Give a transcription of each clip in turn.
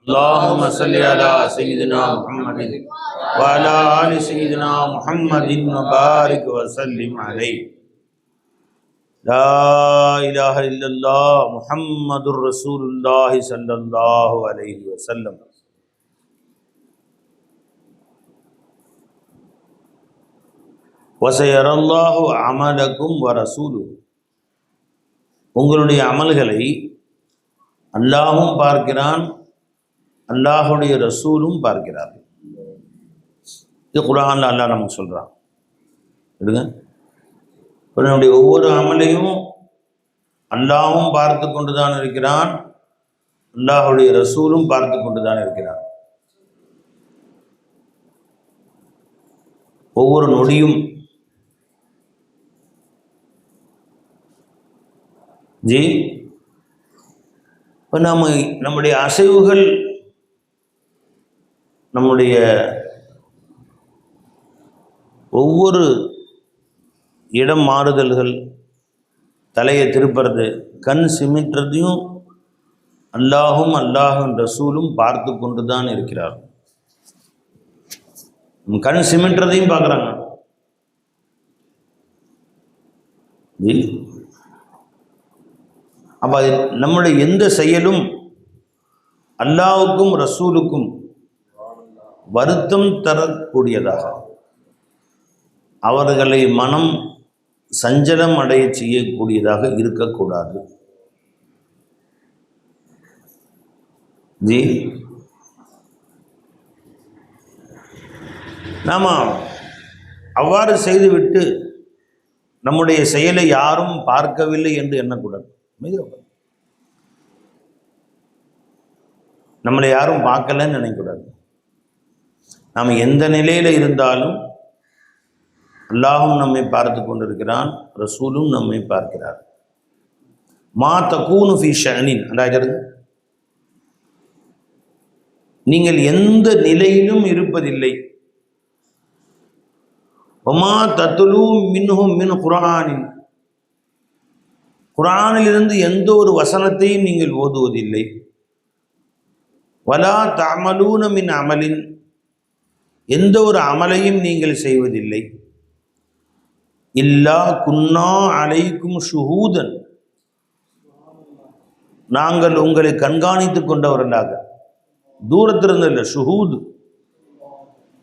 اللهم صل على سيدنا محمد وعلى آل سيدنا محمد وبارك وسلم عليه. لا إله إلا الله محمد رسول الله صلى الله عليه وسلم. وسيرى الله عملكم ورسوله. உங்களுடைய அமல்களை அல்லாஹ்வும் பார்க்கிறான், அல்லாஹுடைய ரசூலும் பார்க்கிறார்கள். இது குர்ஆன்ல அல்லாஹ் நமக்கு சொல்றான். எடுங்க, நம்முடைய ஒவ்வொரு அமலையும் அல்லாஹ்வும் பார்த்து கொண்டுதான் இருக்கிறான், அல்லாஹுடைய ரசூலும் பார்த்து கொண்டுதான் இருக்கிறான். ஒவ்வொரு நொடியும் ஜி இப்போ நம்முடைய அசைவுகள், நம்முடைய ஒவ்வொரு இடம் மாறுதல்கள், தலையை திருப்புறது, கண் சிமிட்டுறதையும் அல்லாஹும் அல்லாஹும் ரசூலும் பார்த்து கொண்டு தான் இருக்கிறார். கண் சிமிட்டுறதையும் பார்க்குறாங்க. அப்போ நம்முடைய எந்த செயலும் அல்லாஹுக்கும் ரசூலுக்கும் வருத்தம் தரக்கூடியதாக, அவர்களை மனம் சஞ்சலம் அடைய செய்யக்கூடியதாக இருக்கக்கூடாது. ஜி நாம் அவ்வாறு செய்துவிட்டு நம்முடைய செயலை யாரும் பார்க்கவில்லை என்று எண்ணக்கூடாது. நம்மளை யாரும் பார்க்கலன்னு நினைக்கக்கூடாது. நாம் எந்த நிலையில் இருந்தாலும் அல்லாஹும் நம்மை பார்த்து கொண்டிருக்கிறான், ரசூலும் நம்மை பார்க்கிறார். மா தகூனு ஃபீ ஷஅனின், அதாவது நீங்கள் எந்த நிலையிலும் இருப்பதில்லை. வமா தத்லூ மின்ஹும் மின் குர்ஆனின், குர்ஆனிலிருந்து எந்த ஒரு வசனத்தையும் நீங்கள் ஓதுவதில்லை. வலா தஅமலூன மின் அமலின், எந்த ஒரு அமலையும் நீங்கள் செய்வதில்லை. இல்லா குன்னா அலைக்கும் ஷுஹூதன், நாங்கள் உங்களை கண்காணித்து கொண்டவர்களாக. தூரத்திலிருந்து இல்லை, ஷுஹூது,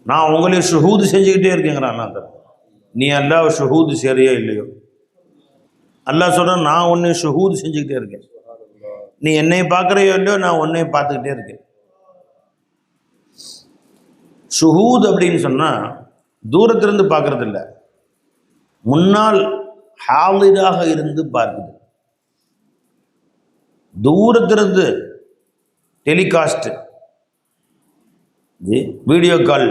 நான் உங்களை ஷுஹூது செஞ்சுக்கிட்டே இருக்கேங்கிறான். நீ அல்லாஹ் ஷுஹூது சரியா இல்லையோ, அல்லாஹ் சொல்கிறான் நான் உன்னை ஷுஹூது செஞ்சுக்கிட்டே இருக்கேன். நீ என்னை பார்க்குறையோ இல்லையோ, நான் உன்னை பார்த்துக்கிட்டே இருக்கேன். ஷுஹூத் அப்படின்னு சொன்னால் தூரத்திலிருந்து பார்க்கறது இல்லை, முன்னால் ஹாலிராக இருந்து பார்க்குது. தூரத்திலிருந்து டெலிகாஸ்ட், வீடியோ கால்,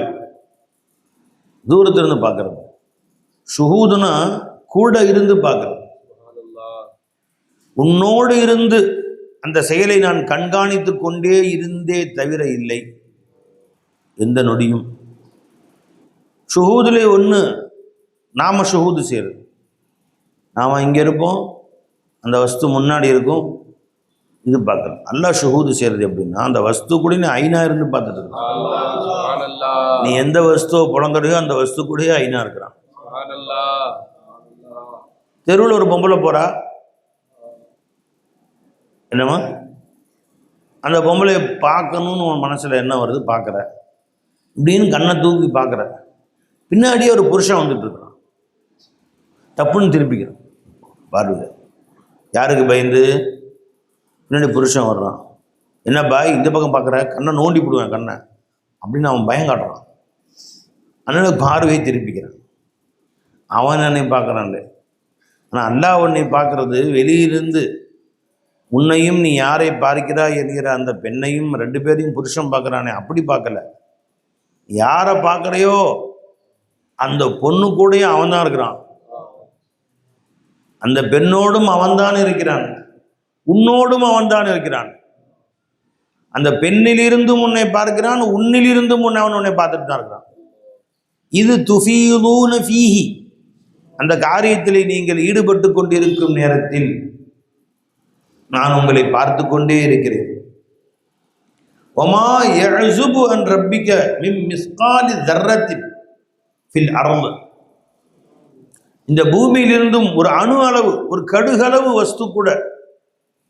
தூரத்திலிருந்து பார்க்கறது. ஷுஹூதுனா கூட இருந்து பார்க்கறது. உன்னோடு இருந்து அந்த செயலை நான் கண்காணித்து கொண்டே இருந்தே தவிர இல்லை எந்த நொடியும். ஷுஹூதிலே ஒன்று நாம் ஷுஹூது செய்கிறது. நாம் இங்கே இருப்போம், அந்த வஸ்து முன்னாடி இருக்கும், இது பார்க்கலாம். அல்லாஹ் ஷுஹூது செய்கிறது எப்படின்னா, அந்த வஸ்து கூட நீ ஐநா இருந்து பார்த்துட்டு இருக்க. நீ எந்த வஸ்துவை புலங்கடையோ அந்த வஸ்து கூடயே ஐநா இருக்கிறான். தெருவில் ஒரு பொம்பளை போகிறா, என்னம்மா அந்த பொம்பளையை பார்க்கணுன்னு உன் மனசில் என்ன வருது, பார்க்குற, இப்படின்னு கண்ணை தூக்கி பார்க்குற, பின்னாடியே ஒரு புருஷன் வந்துட்டு இருக்கிறான், தப்புன்னு திருப்பிக்கிறான். பாருங்க, யாருக்கு பயந்து? பின்னாடி புருஷன் வர்றான். என்ன பாய் இந்த பக்கம் பார்க்குற, கண்ணை நோண்டி போடுவேன் கண்ணை அப்படின்னு அவன் பயம் காட்டுறான். அதனால பார்வையை திருப்பிக்கிறான். அவன் என்னை பார்க்குறான். ஆனால் அல்லாஹ் உன்னை பார்க்கறது வெளியிலிருந்து உன்னையும் நீ யாரை பார்க்கிறாய் என்கிற அந்த பெண்ணையும் ரெண்டு பேரையும் புருஷன் பார்க்குறானே, அப்படி பார்க்கல. யாரை பார்க்குறையோ அந்த பொண்ணு கூடயும் அவன் தான் இருக்கிறான், அந்த பெண்ணோடும் அவன்தான் இருக்கிறான், உன்னோடும் அவன்தான் இருக்கிறான். அந்த பெண்ணிலிருந்தும் உன்னை பார்க்கிறான், உன்னிலிருந்தும் அவன் உன்னை பார்த்துட்டு தான் இருக்கிறான். இது துஃபீதூன ஃபீஹி, அந்த காரியத்தில் நீங்கள் ஈடுபட்டு கொண்டிருக்கும் நேரத்தில் நான் உங்களை பார்த்து கொண்டே இருக்கிறேன். வமா யஅஸுபு அன் ரப்பிக மின் மிஸ்காலி தர்ரத்தின் ஃபில் அர்ள். இந்த பூமியிலிருந்தும் ஒரு அணு அளவு, ஒரு கடுகளவு வஸ்து கூட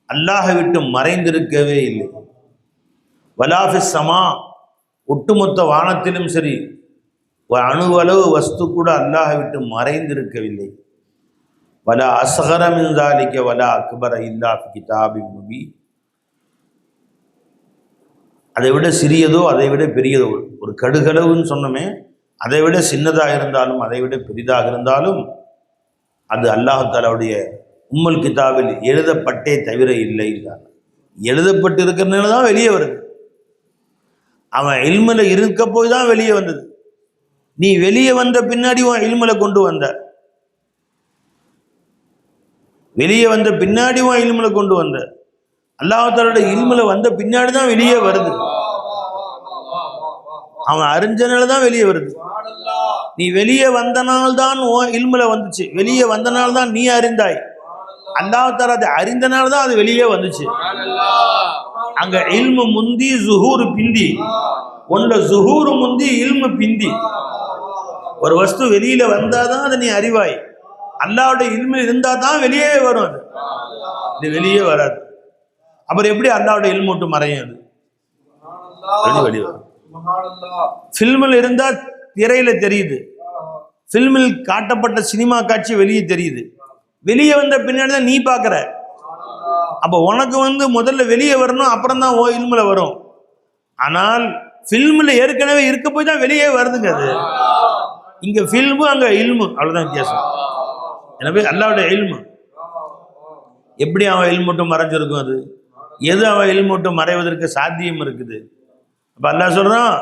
அல்லாஹை விட்டு மறைந்திருக்கவே இல்லை. வலாஃபிஸ் சமா, ஒட்டுமொத்த வானத்திலும் சரி ஒரு அணுவளவு வஸ்து கூட அல்லாஹை விட்டு மறைந்திருக்கவில்லை. வலா அஸ்கர மின் ஸாலிக வலா அக்பர இல்லா ஃபி கிதாபின் முபீன். அதை விட சிறியதோ அதை விட பெரியதோ, ஒரு கடுகளவுன்னு சொன்னோமே, அதை விட சின்னதாக இருந்தாலும் அதை விட பெரிதாக இருந்தாலும் அது அல்லாஹ் தஆலாவுடைய உம்முல் கிதாபில் எழுதப்பட்டே தவிர இல்லை. எழுதப்பட்டு இருக்கிறனால தான் வெளியே வருது. அவன் இல்மில் இருக்க போய் தான் வெளியே வந்தது. நீ வெளியே வந்த பின்னாடி உன் இல்மில் கொண்டு வந்த, வெளியே வந்த பின்னாடி உன் இல்மில் கொண்டு வந்த, அல்லாஹ் தஆலாவுடைய இல்மில் வந்த பின்னாடி தான் வெளியே வருது. அவன் அறிஞ்சனால தான் வெளியே வருது. நீ வெளியே வந்தனால்தான் உன் இல்மில் வந்துச்சு. வெளியே வந்தனால்தான் நீ அறிந்தாய். அல்லாஹ் தஆலா அதை அறிந்தனால தான் அது வெளியே வந்துச்சு. அங்க இல்மு முந்தி ஜுஹூர் பிந்தி, ஒன்ற ஜுஹூர் முந்தி இல்மு பிந்தி. ஒரு வஸ்து வெளியில வந்தாதான் அதை நீ அறிவாய். அல்லாஹ்வுடைய இல்மு இருந்தா தான் வெளியே வரும். அது வெளியே வராது. அப்புறம் எப்படி அல்லாஹ்வுடைய இல்மு விட்டு மறையும்? அது வெளியே வரும். ஃபில்மில் இருந்தா திரையில தெரியுது, ஃபில்மில் காட்டப்பட்ட சினிமா காட்சி வெளியே தெரியுது. வெளியே வந்த பின்னாடி தான் நீ பார்க்குற. அப்போ உனக்கு முதல்ல வெளியே வரணும், அப்புறம் தான் ஓ இல்மில் வரும். ஆனால் ஃபில்மில் ஏற்கனவே இருக்க போய் தான் வெளியே வருதுங்க. அது இங்கே ஃபில்மு, அங்கே இல்மு, அவ்வளோதான் வித்தியாசம். எனவே அல்லாஹ்வுடைய இல்மு எப்படி அவன் இல்முட்டு மறைஞ்சிருக்கும்? அது எது அவன் இல்முட்டு மறைவதற்கு சாத்தியம் இருக்குது? அப்போ அல்லாஹ் சொல்கிறான்,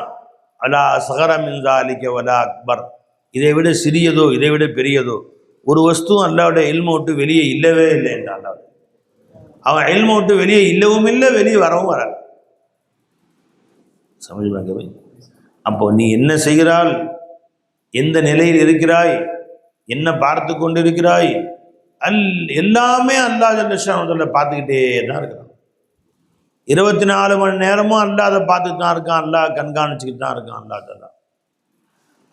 அலா சஹர மின் ஸாலிக வலா அக்பர். இதை விட சிறியதோ இதை விட பெரியதோ ஒரு வஸ்துவும் அல்லாஹ்வுடைய இல்மு விட்டு வெளியே இல்லவே இல்லை என்றான். அவன் இல்மு விட்டு வெளியே இல்லவும் இல்லை, வெளியே வரவும் வராது. சமஜ்மாக்கவே. அப்போ நீ என்ன செய்கிறாள், எந்த நிலையில் இருக்கிறாய், என்ன பார்த்து கொண்டிருக்கிறாய், எல்லாமே அல்லாஹ் ஜல்ல ஷானுஹு பார்த்துக்கிட்டே தான் இருக்கிறான். 24 மணி நேரமும் அல்லாஹ் அதை பார்த்துட்டு தான் இருக்கான். அல்லாஹ் கண்காணிச்சுக்கிட்டு தான் இருக்கான். அல்லாஹ் தஆலா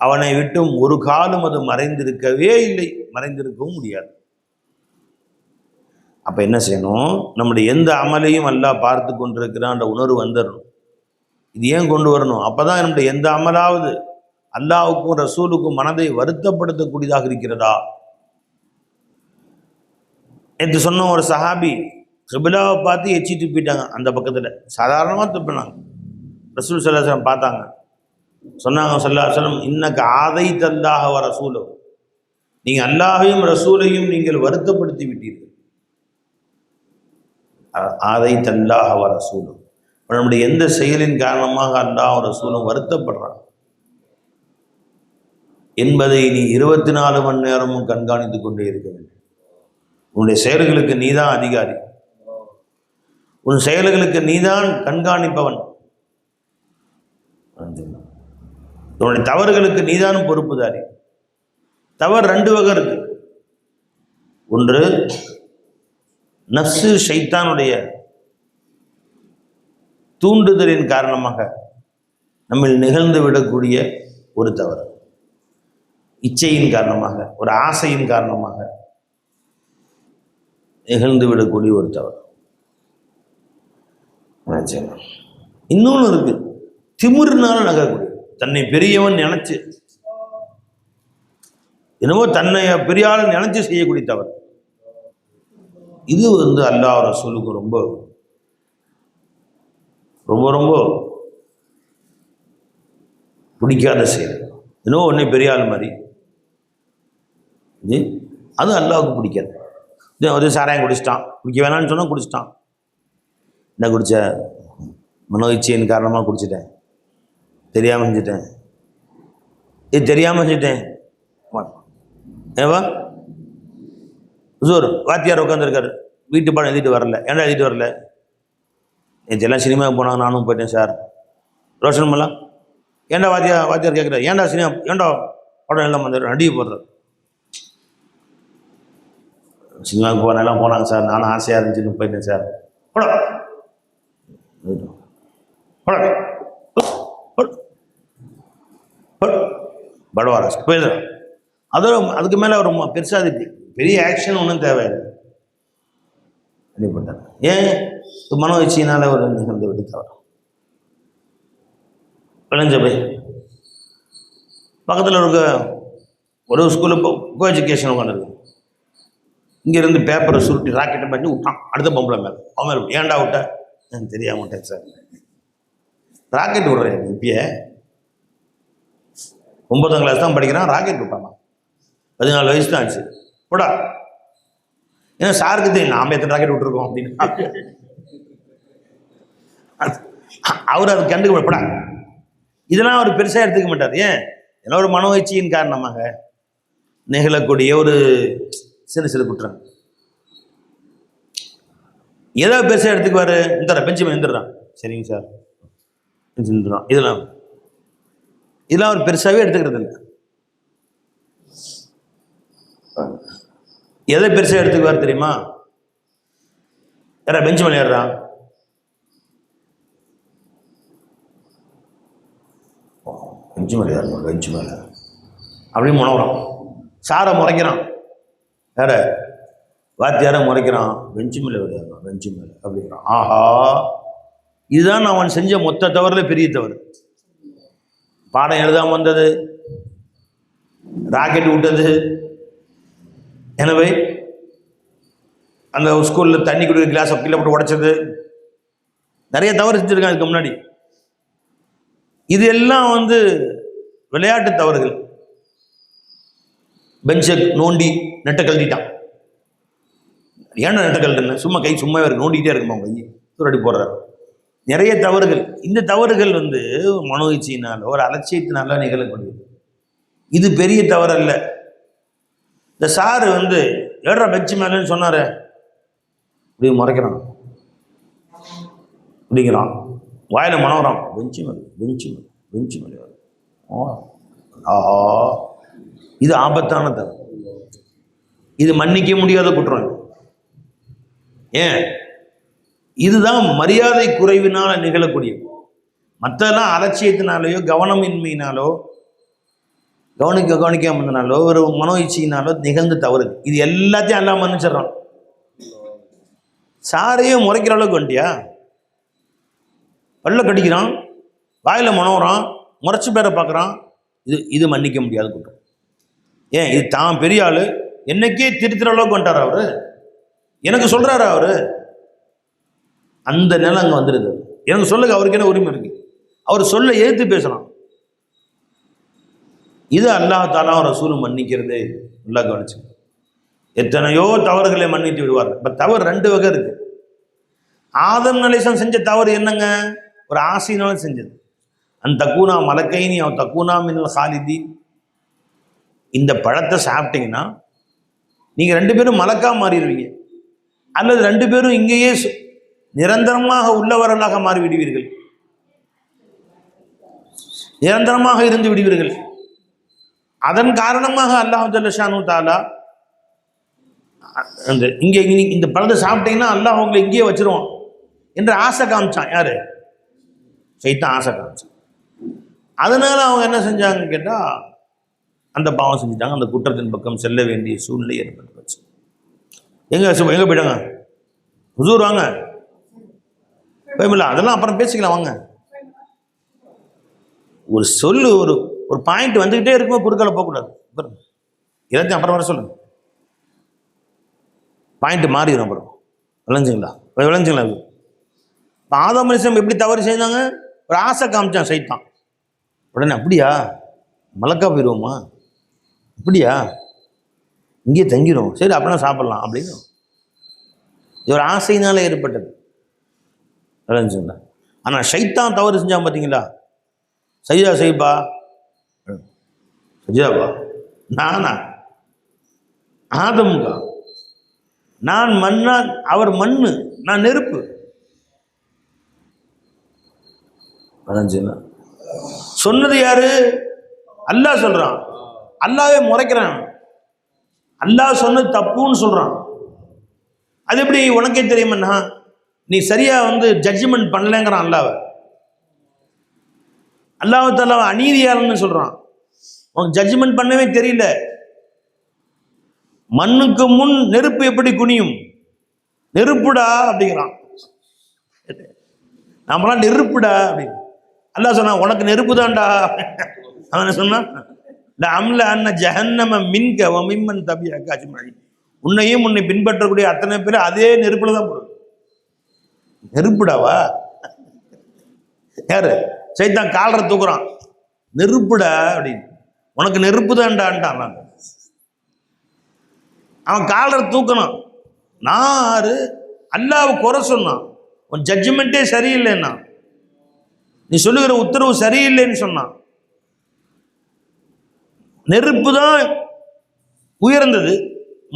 அவனை விட்டும் ஒரு காலம் அது மறைந்திருக்கவே இல்லை, மறைந்திருக்கவும் முடியாது. அப்போ என்ன செய்யணும்? நம்முடைய எந்த அமலையும் அல்லாஹ் பார்த்து கொண்டிருக்கிறான்ற உணர்வு வந்துடணும். இது ஏன் கொண்டு வரணும்? அப்போ தான் நம்முடைய எந்த அமலாவது அல்லாஹ்வுக்கும் ரசூலுக்கும் மனதை வருத்தப்படுத்தக்கூடியதாக இருக்கிறதா? என்று சொன்ன ஒரு சஹாபி கிபிலாவை பார்த்து எச்சி துப்பிட்டாங்க. அந்த பக்கத்தில் சாதாரணமாக துப்பினாங்க. ரசூல் ஸல்லல்லாஹு அலைஹி வஸல்லம் பார்த்தாங்க. சொன்னாங்க ஸல்லல்லாஹு அலைஹி வஸல்லம், இன்னக ஆதைத்தல்லாஹ வ ரசூலஹு, நீங்கள் அல்லாஹையும் ரசூலையும் நீங்கள் வருத்தப்படுத்தி விட்டீர்கள். ஆதைத்தல்லாஹ வ ரசூலஹு, நம்முடைய எந்த செயலின் காரணமாக அல்லாஹ் ரசூலும் வருத்தப்படுறாங்க என்பதை நீ 24 மணி நேரமும் கண்காணித்து கொண்டே இருக்க வேண்டும். உன்னுடைய செயல்களுக்கு நீதான் அதிகாரி, உன் செயல்களுக்கு நீதான் கண்காணிப்பவன், உன்னுடைய தவறுகளுக்கு நீதான் பொறுப்புதாரி. தவறு 2 வகை இருக்கு. ஒன்று நஃப்ஸு ஷைத்தானுடைய தூண்டுதலின் காரணமாக நம்ம நிகழ்ந்து விடக்கூடிய ஒரு தவறு, இச்சையின் காரணமாக, ஒரு ஆசையின் காரணமாக நிகழ்ந்து விடக்கூடிய ஒரு தவறு. இன்னொன்று இருக்கு, திமிர்னால நகரக்கூடிய, தன்னை பெரியவன் நினைச்சு, என்னவோ தன்னை பெரிய ஆள் நினைச்சு செய்யக்கூடிய தவறு. இது அல்லாஹ் ரசூலுக்கு ரொம்ப ரொம்ப ரொம்ப பிடிக்காத செயல். என்னவோ ஒன்னே பெரிய ஆள் மாதிரி, அது அல்லாஹ்வுக்கு பிடிக்காது. இது சாராயம் குடிச்சிட்டான், குடிக்க வேணான்னு சொன்னால் குடிச்சிட்டான். என்ன குடித்த? மனோ இச்சையின் காரணமாக குடிச்சிட்டேன், தெரியாமல் செஞ்சிட்டேன், இது தெரியாமல் செஞ்சிட்டேன். ஏவா ஹுசூர் வாத்தியார் உட்காந்துருக்காரு, வீட்டு பாடம் எழுதிட்டு வரல. ஏன்டா எழுதிட்டு வரல? எல்லாம் சினிமாவுக்கு போனாங்க, நானும் போயிட்டேன் சார். ரோஷன் பண்ணலாம். ஏன்டா வாத்தியார் கேட்குறாரு, ஏன்டா சினிமா, ஏன்டா படம் எல்லாம் வந்துடுற நடிகை போடுறாரு. சினிமாவுக்கு போனெல்லாம் போனாங்க சார், நானும் ஆசையாக இருந்துச்சுன்னு போயிட்டேன் சார். படம் படவாராஸ் போயிடுறான். அதோட அதுக்கு மேலே ஒரு பெருசாக அதுக்கு பெரிய ஆக்ஷன் ஒன்றும் தேவையில்லை. அப்படிப்பட்டார். ஏன் மனோவீச்சியினால் ஒரு நிகழ்ந்து விட்டு தவறு விளைஞ்ச போய் பக்கத்தில் இருக்க ஒரு ஸ்கூலில் கோ எஜுகேஷன் உட்காந்துருக்கு. இங்கேருந்து பேப்பரை சுருட்டி ராக்கெட்டை பண்ணி விட்டான் அடுத்த பொம்பளை மேலே. அவன் மேலே ஏன்டா விட்ட? எனக்கு தெரியாம விட்டேன் சார். ராக்கெட் விடுறேன் இப்பயே 9ஆம் கிளாஸ் தான் படிக்கிறான், ராக்கெட் விட்டானா? 14 வயசு தான் ஆச்சு. போடா. ஏன்னா சாருக்கு தெரியும் நாம் எத்தனை ராக்கெட் விட்டுருக்கோம் அப்படின்னு. அவர் அதை கண்டுக்க போடா. இதெல்லாம் அவர் பெருசாக எடுத்துக்க மாட்டார். ஏன்? ஏன்னா ஒரு மனோவீச்சியின் காரணமாக நிகழக்கூடிய ஒரு சிறு சிறு குற்றம். ஏதோ பெருசாக எடுத்துக்குவார். இந்த பெஞ்சு எழுந்துடுறான். சரிங்க சார் எழுந்துடுறான். இதெல்லாம் அவர் பெருசாகவே எடுத்துக்கிறது இல்லை. எதை பெருசாக எடுத்துக்குவார் தெரியுமா? யாரா பெஞ்சு மேலே ஏறுறான், பெஞ்சு மேலே ஏறணும், பெஞ்சு மேலே அப்படின்னு முனவுறான். சாரை முறைக்கிறான், வேற வாத்தியாரை முறைக்கிறான், பெஞ்சு மேலே விளையாடுறான், பெஞ்சு மேலே அப்படிங்கிறான். ஆஹா, இதுதான் அவன் செஞ்ச மொத்த தவறுல பெரிய தவறு. பாடம் எழுதாமல் வந்தது, ராக்கெட் விட்டது, எனவே அந்த ஸ்கூலில் தண்ணி குடிக்கிற கிளாஸை கீழே போட்டு உடைச்சது, நிறைய தவறு செஞ்சுருக்காங்க இதுக்கு முன்னாடி. இது எல்லாம் விளையாட்டு தவறுகள். பெஞ்சை நோண்டி நெட்டை கழட்டிட்டான். ஏன்னா நெட்டை கழட்டுன்னு சும்மா கை சும்மாவே இருக்கு, நோண்டிக்கிட்டே இருக்குமா கை தூரடி போடுறாரு. நிறைய தவறுகள். இந்த தவறுகள் மனோவீச்சியினால ஒரு அலட்சியத்தினால நிகழக்கூடியது. இது பெரிய தவறு அல்ல. இந்த சாரு ஏடுறா பெஞ்சு மேலேன்னு சொன்னாரு, இப்படி முறைக்கிறான், அப்படிங்கிறான், வாயில மனவரான், பெஞ்சு மேலே பெஞ்சு மேலே பெஞ்சு மேலே. ஆஹா, இது ஆபத்தான தவறு. இது மன்னிக்க முடியாத குற்றம். ஏன்? இதுதான் மரியாதை குறைவினால நிகழக்கூடியது. மற்றெல்லாம் அலட்சியத்தினாலேயோ கவனமின்மையினாலோ கவனிக்காம இருந்தனாலோ ஒரு மனோவீச்சியினாலோ நிகழ்ந்து தவறு. இது எல்லாத்தையும் எல்லாம் மன்னிச்சிடறான். சாரையும் முறைக்கிற அளவுக்கு வந்துட்டியா? பல்ல கடிக்கிறான், வாயில மனோறான், முறைச்சு பேரை பார்க்குறான். இது மன்னிக்க முடியாத குற்றம். ஏன்? இது தான் பெரிய ஆளு, என்னைக்கே திருத்துற அளவுக்கு வந்துட்டார் அவரு. எனக்கு சொல்றாரு அவரு. அந்த நிலை அங்கே வந்துடுது. எனக்கு சொல்லுங்க, அவருக்கு என்ன உரிமை இருக்கு? அவர் சொல்ல எதிர்த்து பேசலாம். இது அல்லாஹ் தாலா ரசூலும் மன்னிக்கிறதே. நல்லா கவனிச்சு. எத்தனையோ தவறுகளை மன்னித்து விடுவார். இப்போ தவறு 2 வகை இருக்கு. ஆதம் அலைஹிஸ்ஸலாம் செஞ்ச தவறு என்னங்க? ஒரு ஆசையினாலும் செஞ்சது. அந்த தக்கூனா மலக்கைனி அவன் தக்கூனா மின்னல் ஹாலிதி. இந்த பழத்தை சாப்பிட்டீங்கன்னா நீங்க 2 பேரும் மலக்கா மாறிடுவீங்க, அல்லது 2 பேரும் இங்கேயே நிரந்தரமாக உள்ளவர்களாக மாறி விடுவீர்கள், நிரந்தரமாக இருந்து விடுவீர்கள். அதன் காரணமாக அல்லாஹ் ஜல்ல ஷானு தஆலா இங்கே இந்த பழத்தை சாப்பிட்டீங்கன்னா அல்லாஹ் உங்களை இங்கேயே வச்சிருவான் என்று ஆசை காமிச்சான். யாரு? சைத்தான் ஆசை காமிச்சான். அதனால அவங்க என்ன செஞ்சாங்கன்னு கேட்டால் அந்த பாவம் செஞ்சுட்டாங்க. அந்த குற்றத்தின் பக்கம் செல்ல வேண்டிய சூழ்நிலை ஏற்பட்டுச்சு. எங்கே போயிட்டாங்க? ஹுசூர் வாங்க, பயமில்ல, அதெல்லாம் அப்புறம் பேசிக்கலாம் வாங்க. ஒரு சொல்லு, ஒரு பாயிண்ட் வந்துக்கிட்டே இருக்கும்போது குறுக்கால போகக்கூடாது. எல்லாத்தையும் அப்புறம் வர சொல்லுங்க, பாயிண்ட் மாறிடும் அப்புறம். விளைஞ்சுங்களா? இப்போ ஆதம் அலைஹிஸ்ஸலாம் எப்படி தவறு செய்தாங்க? ஒரு ஆசை காமிச்சான் சைத்தான். உடனே அப்படியா, மலக்கா போயிடுவோமா, அப்படியா, இங்கேயே தங்கிடும், சரி அப்படின்னா சாப்பிடலாம் அப்படின்னு. இது ஒரு ஆசையினால ஏற்பட்டது. விளைஞ்சுங்களா? ஆனால் சைத்தான் தவறு செஞ்சான் பார்த்தீங்களா? சஜிதா செய்ப்பா, சஜிதாப்பா, நானா? ஆதமுக்கா? நான் மண்ணா, அவர் மண்ணு, நான் நெருப்பு. சொன்னது யாரு? அல்லாஹ் சொல்றான். அல்லாஹ்வே முறைக்கிறான். அல்லாஹ் சொன்னது தப்புன்னு சொல்றான். அது எப்படி உனக்கே தெரியுமண்ணா? நீ சரியா ஜட்ஜ்மெண்ட் பண்ணலங்கிறான் அல்லாஹ். அல்லாஹ் தஆலா அநீதியாளன்னு சொல்றான். உனக்கு ஜட்ஜ்மெண்ட் பண்ணவே தெரியல. மண்ணுக்கு முன் நெருப்பு எப்படி குனியும்? நெருப்புடா அப்படிங்கிறான். நாமெல்லாம் நெருப்புடா அப்படின்னு. அல்லாஹ் சொன்னா உனக்கு நெருப்பு தான்டா. அவன் சொன்னான் அம்ல அன்ன ஜஹன்னம மின்க வ மிம்மன் தபிஅக அஜ்மஈன். உன்னையும் உன்னை பின்பற்றக்கூடிய அத்தனை பேர் அதே நெருப்புல தான் போடும். நெருப்புடாவா? யாரு? சைத்தான் காலரை தூக்குறான். நெருப்புடா அப்படின்னு. உனக்கு நெருப்பு தான்டான்ட்டான். அவன் காலரை தூக்கணும். நான் அல்லாஹ்வை குறை சொன்னான். உன் ஜட்ஜ்மெண்ட்டே சரியில்லைன்னா, நீ சொல்லுகிற உத்தரவு சரியில்லைன்னு சொன்னான். நெருப்பு தான் உயர்ந்தது,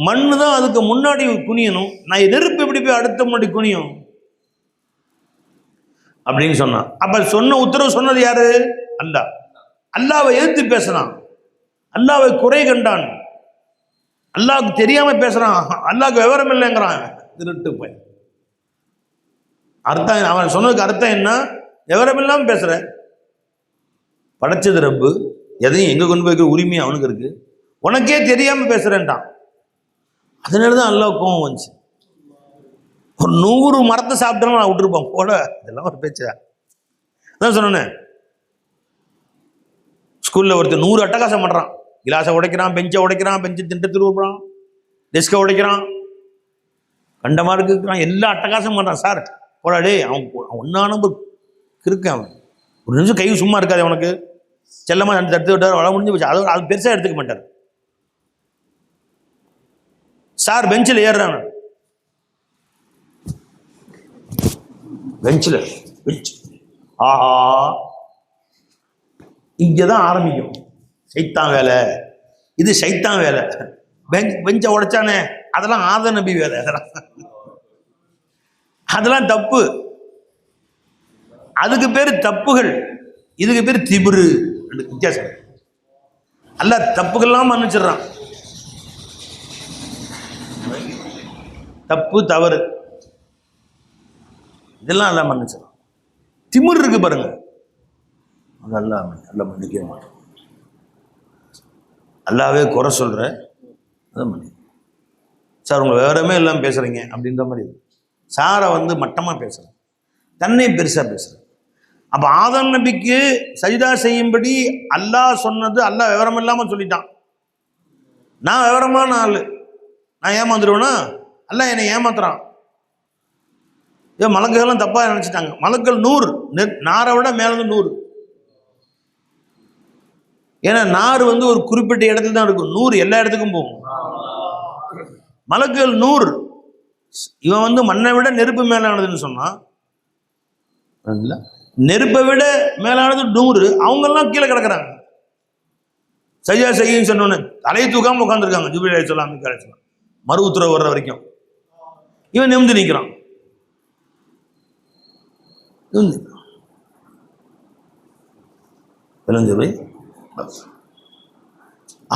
மண்ணு தான் அதுக்கு முன்னாடி குனியணும். நான் நெருப்பு எப்படி போய் அடுத்த முன்னாடி குனியும் அப்படின்னு சொன்னான். அப்ப சொன்ன உத்தரவு சொன்னது யாரு? அல்லாஹ். அல்லாஹ்வை எதிர்த்து பேசுறான், அல்லாஹ்வை குறை கண்டான், அல்லாஹ்வுக்கு தெரியாம பேசுறான், அல்லாஹ்வுக்கு விவரம் இல்லைங்கிறான். திருட்டு போய் அர்த்தம், அவன் சொன்னதுக்கு அர்த்தம் என்ன? விவரம் இல்லாம பேசுற. படைச்சது ரப்பு, எதையும் எங்க கொண்டு போய் உரிமை அவனுக்கு இருக்கு, உனக்கே தெரியாம பேசுறேன்ட்டான். அதனாலதான் அல்லாஹ் கோவம் வந்துச்சு. ஒரு 100 மரத்தை சாப்பிட்டாலும் நான் விட்டுருப்போம் போட. இதெல்லாம் ஒரு பேச்சா? அதான் சொன்னேன், ஸ்கூல்ல ஒருத்தர் 100 அட்டகாசம் பண்றான். கிளாஸை உடைக்கிறான், பெஞ்சை உடைக்கிறான், பெஞ்சை திண்டு திருவுறான், டெஸ்கை உடைக்கிறான், கண்டமா இருக்கிறான், எல்லா அட்டகாசம் பண்றான். சார் போடாடே, அவன் ஒன்னா நம்பர் இருக்கு. அவன் ஒரு நிமிஷம் கை சும்மா இருக்காது அவனுக்கு. செல்லமா தடுத்து விட்டார், வள முடிஞ்சு போச்சு. அது பெருசா எடுத்துக்க மாட்டார். சார் பெஞ்சில் ஏறுறான். பெஞ்சில் ஆஹா, இங்கதான் ஆரம்பிக்கும் சைத்தான் வேலை. இது சைத்தான் வேலை. பெஞ்சை உடைச்சானே, அதெல்லாம் ஆதம் நபி வேலை. அதெல்லாம் தப்பு. அதுக்கு பேரு தப்புகள், இதுக்கு பேரு திபுரு. வித்தியாசம். அல்லாஹ் தப்புகள்லாம் மன்னிச்சிடறான். தப்பு தவறு இதெல்லாம் எல்லாம் மன்னிச்சிடறான். திமிர் இருக்கு பாருங்க, அதெல்லாம் நல்லா மன்னிக்கவே மாட்டோம். அல்லாவே குறை சொல்ற, அதை மன்னி. சார் உங்களை விவரமே எல்லாம் பேசுறீங்க அப்படின்ற மாதிரி. சாரை மட்டமா பேசுறேன், தன்னை பெருசா பேசுறேன். அப்ப ஆதம் நபிக்கு சஜிதா செய்யும்படி அல்லாஹ் சொன்னது அல்லாஹ் விவரம் இல்லாம சொல்லிட்டான். நான் விவரமான ஆளு, நான் ஏமாந்துருவேனா? அல்லாஹ் என்னை ஏமாத்துறான். மலக்குகள்லாம் தப்பா நினைச்சிட்டாங்க. மலக்கள் 100, நாரை விட மேல 100. ஏன்னா நார் ஒரு குறிப்பிட்ட இடத்துல தான் இருக்கும், 100 எல்லா இடத்துக்கும் போகும். மலக்குகள் 100. இவன் மண்ணை விட நெருப்பு மேலானதுன்னு சொன்னான். நெருப்பை விட மேலானது 100. அவங்கெல்லாம் கீழே கிடக்குறாங்க. சஜிதா செய்யும் சொன்னோன்னு தலையை தூக்காம உட்காந்துருக்காங்க. ஜிப்ரீல் அலைஹிஸ்ஸலாம், மீகாயில் அலைஹிஸ்ஸலாம் மறு உத்தரவு வர்ற வரைக்கும். இவன் நிமிந்து நிற்கிறான்.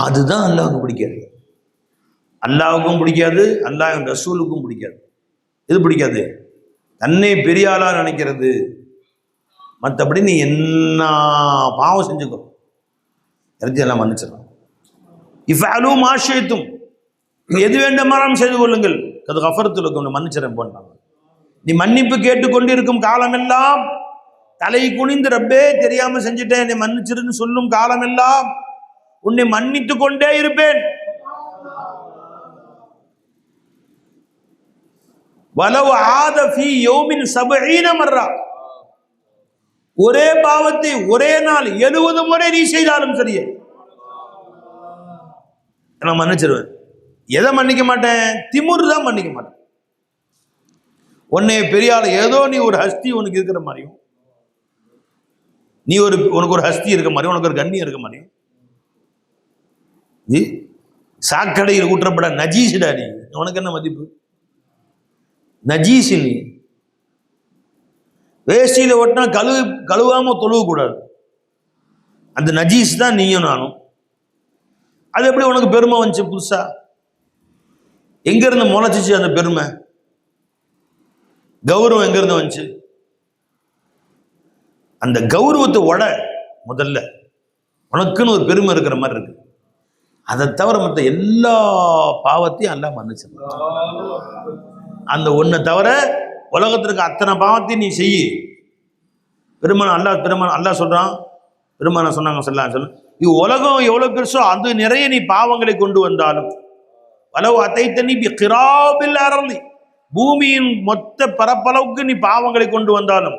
அதுதான் அல்லாஹ்வுக்கு பிடிக்காது. அல்லாஹ்வுக்கும் பிடிக்காது, அல்லாஹ் ரசூலுக்கும் பிடிக்காது. இது பிடிக்காது, தன்னை பெரிய ஆளா நினைக்கிறது. மற்றபடி நீ என்ன பாவம் செஞ்சுக்கோ, எல்லாம் மன்னிச்சிடலாம். இஃபஅலு மா ஷி'தும், எது வேண்டுமானாலும் செய்து கொள்ளுங்கள், கத் கஃபர்து லக்கும், மன்னிச்சிடறேன் போன்றாங்க. நீ மன்னிப்பு கேட்டுக்கொண்டிருக்கும் காலமெல்லாம், தலை குனிந்து ரப்பே தெரியாம செஞ்சுட்டேன் நீ மன்னிச்சிருன்னு சொல்லும் காலமெல்லாம் உன்னை மன்னித்து கொண்டே இருப்பேன். வலவ் ஆத ஃபீ யௌமின் 70 மர்ரா, ஒரே பாவத்தை ஒரே நாள் 70 முறை நீ செய்தாலும் சரியே நான் மன்னிச்சிருவேன். எதை மன்னிக்க மாட்டேன்? திமிரு தான் மன்னிக்க மாட்டேன். உன்னை பெரியால ஏதோ நீ ஒரு ஹஸ்தி உனக்கு இருக்கிற மாதிரியும், நீ உனக்கு ஒரு ஹஸ்தி இருக்க மாதிரியும், உனக்கு ஒரு கண்ணியம் இருக்க மாதிரியும், நீ சாக்கடையில் ஊற்றப்பட நஜீசுடா, நீ உனக்கு என்ன மதிப்பு? நஜீஸ். நீ வேஷ்டியில ஓட்டினா கழுவாம தொழுவ கூடாது. அந்த நஜீஸ் தான் நீயும் நானும். அது எப்படி உனக்கு பெருமை வந்துச்சு? புதுசா எங்க இருந்து முளைச்சிச்சு அந்த பெருமை? கௌரவம் எங்க இருந்து வந்துச்சு? அந்த கௌரவத்தை முதல்ல உனக்குன்னு ஒரு பெருமை இருக்கிற மாதிரி இருக்கு. அதை தவிர மற்ற எல்லா பாவத்தையும் அல்லாஹ் மன்னிச்சிடலாம். அந்த ஒன்றை தவிர உலகத்திற்கு அத்தனை பாவத்தையும் நீ செய்யி. பெருமான் அல்லாஹ் சொல்றான், பெருமான சொன்னாங்க சொல்லு, உலகம் எவ்வளவு பெருசோ அது நிறைய நீ பாவங்களை கொண்டு வந்தாலும், வலவு அத்தைத்தனி கிராபில் அரளி, பூமியின் மொத்த பரப்பளவுக்கு நீ பாவங்களை கொண்டு வந்தாலும்